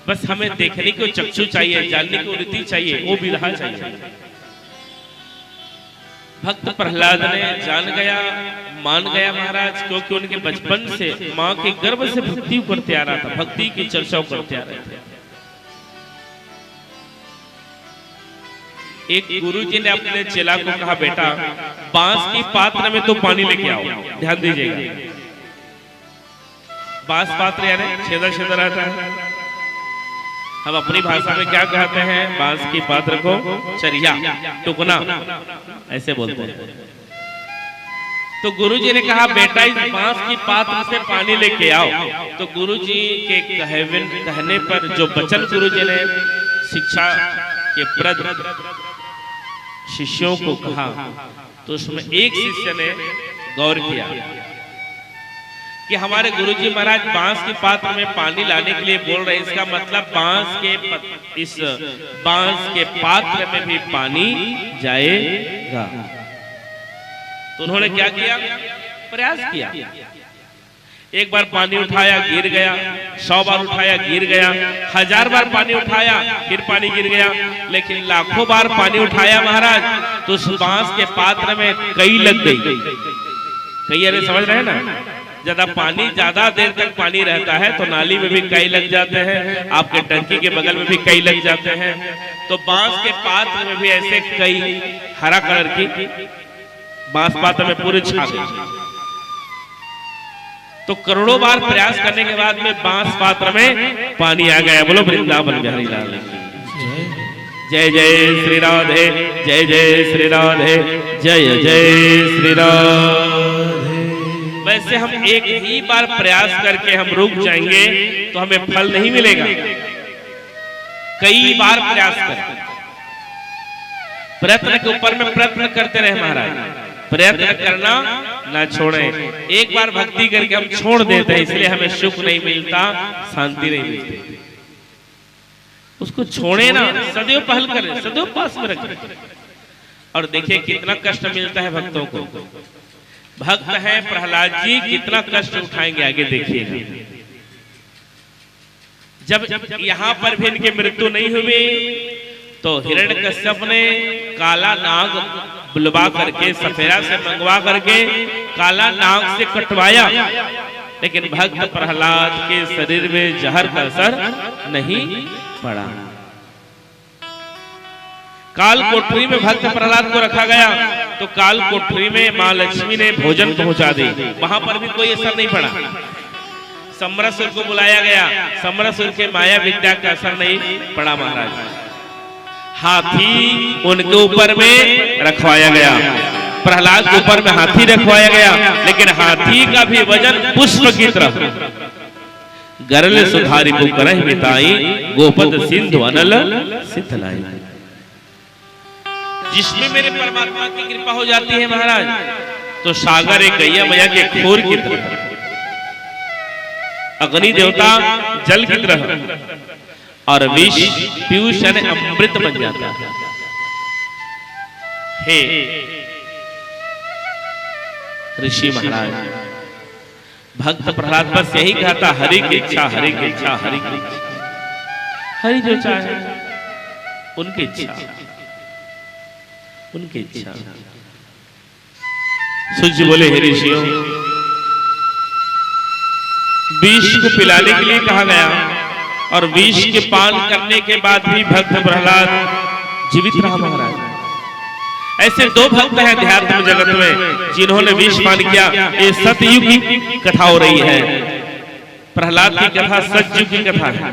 बस हमें देखने को चक्षु चाहिए, जानने को रीति चाहिए, वो विधा चाहिए। भक्त प्रहलाद ने जान गया, मान गया महाराज, क्योंकि उनके बचपन से माँ के गर्भ से भक्ति करते आ रहा था, भक्ति की चर्चा करते आ रहे थे। एक गुरुजी ने अपने चेला को कहा, बेटा बांस की पात्र में तो पानी लेके आओ, ध्यान दीजिएगा। बांस पात्र यानी छेदा छेदा रहता है, हम अपनी भाषा में क्या कहते हैं? बांस की पात्र को चरिया, टुकना ऐसे बोलते हैं। तो गुरुजी ने कहा, बेटा इस बांस की पात्र से पानी लेके आओ। तो गुरुजी के कहने पर जो वचन गुरुजी ने शिक्षा के प्रद शिष्यों को कहा, तो उसमें एक शिष्य ने गौर किया कि हमारे गुरुजी महाराज बांस के पात्र में पानी लाने के लिए बोल रहे हैं, इसका मतलब इस बांस के पात्र में भी पानी जाएगा। तो उन्होंने क्या किया? प्रयास किया। एक बार पानी उठाया, गिर गया, 100 बार उठाया, गिर गया, 1000 बार पानी उठाया, फिर पानी गिर गया, लेकिन लाखों बार पानी उठाया महाराज, तो उस बांस के पात्र में कई लग गई। कई, अरे समझ रहे हैं ना? ज्यादा पानी, ज्यादा देर तक पानी रहता है तो नाली में भी कई लग जाते हैं, आपके टंकी के बगल में भी कई लग जाते हैं। तो बांस के पात्र में भी ऐसे कई, हरा कलर की बांस पात्र में पूरे छा गई। तो करोड़ों बार प्रयास करने के बाद में बांस पात्र में पानी आ गया। बोलो वृंदावन बिहारी लाल की जय। जय श्री राधे, जय जय श्री राधे, जय जय श्री राधे। वैसे हम एक ही बार प्रयास करके हम रुक जाएंगे तो हमें फल नहीं मिलेगा। कई बार प्रयास करें, प्रयत्न के ऊपर में प्रयत्न करते रहे महाराज, प्रयत्न करना ना छोड़ें। एक बार भक्ति करके हम छोड़ देते हैं, इसलिए हमें सुख नहीं मिलता, शांति नहीं मिलती। उसको छोड़े ना, सदैव पहल करें, सदैव पास में रखें। और देखिए कितना कष्ट मिलता है भक्तों को। भक्त हैं प्रहलाद जी, कितना कष्ट उठाएंगे आगे देखिएगा। जब यहाँ पर भी इनकी मृत्यु नहीं हुई तो हिरण्यकश्यप ने काला नाग बुलवा करके, सफेरा से मंगवा करके काला नाग से कटवाया, लेकिन भक्त प्रहलाद के शरीर में जहर का असर नहीं पड़ा। काल कोठरी में भक्त प्रहलाद को रखा गया, तो काल कोठरी में माँ लक्ष्मी ने भोजन पहुंचा दी, वहां पर भी कोई असर नहीं पड़ा। समरसुर को बुलाया गया, समरसुर के माया विद्या का असर नहीं पड़ा महाराज। हाथी उनके ऊपर में रखवाया गया, प्रहलाद के ऊपर में हाथी रखवाया गया, लेकिन हाथी का भी वजन पुष्प की तरह। गरल सुधारी को करह मिताई, गोपद सिंधु अनल सिथलाई। जिसमें मेरे परमात्मा की कृपा हो जाती है महाराज, तो सागर एक गैया मैया के खोर की तरह, अग्नि देवता जल की तरह, और विष पीयूष यानी अमृत बन जाता है। हे ऋषि महाराज, भक्त प्रहलाद बस यही कहता, हरि की इच्छा, हरि की इच्छा, हरि की इच्छा, हरि जो चाहे। उनकी इच्छा, उनकी इच्छा। सूत जी बोले, हे ऋषियों, विष को पिलाने के लिए कहा गया और विष के पान करने के बाद भी भक्त प्रहलाद जीवित रहा महाराज। ऐसे दो भक्त हैं अध्यात्म जगत में जिन्होंने विष पान किया। ये सतयुग की कथा हो रही है, प्रहलाद की कथा सतयुग की कथा है।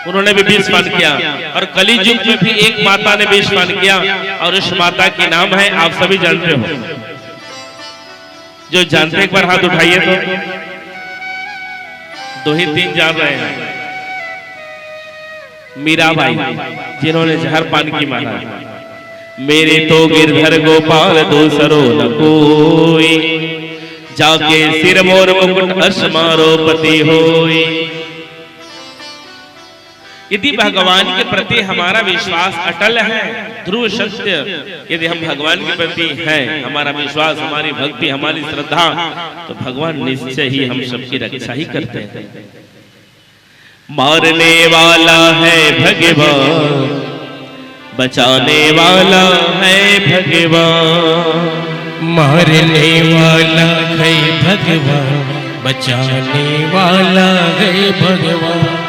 उन्होंने भी विष पान किया और कली युग में भी एक माता ने विष पान किया और उस माता के नाम है, आप सभी जानते हो। जो जानते एक बार हाथ उठाइए तो, दो ही तीन जान रहे हैं। मीराबाई, जिन्होंने जहर पान की महाराज। मेरे तो गिरधर गोपाल दूसरो न कोई, जाके सिर मोर मुकुट असमारो पति होई। यदि भगवान के प्रति हमारा विश्वास अटल है, ध्रुव सत्य, यदि हम भगवान के प्रति हैं, हमारा विश्वास, हमारी भक्ति, हमारी श्रद्धा, तो भगवान निश्चय ही हम सबकी रक्षा ही करते हैं। मारने वाला है भगवान, बचाने वाला है भगवान। मारने वाला है भगवान, बचाने वाला है भगवान।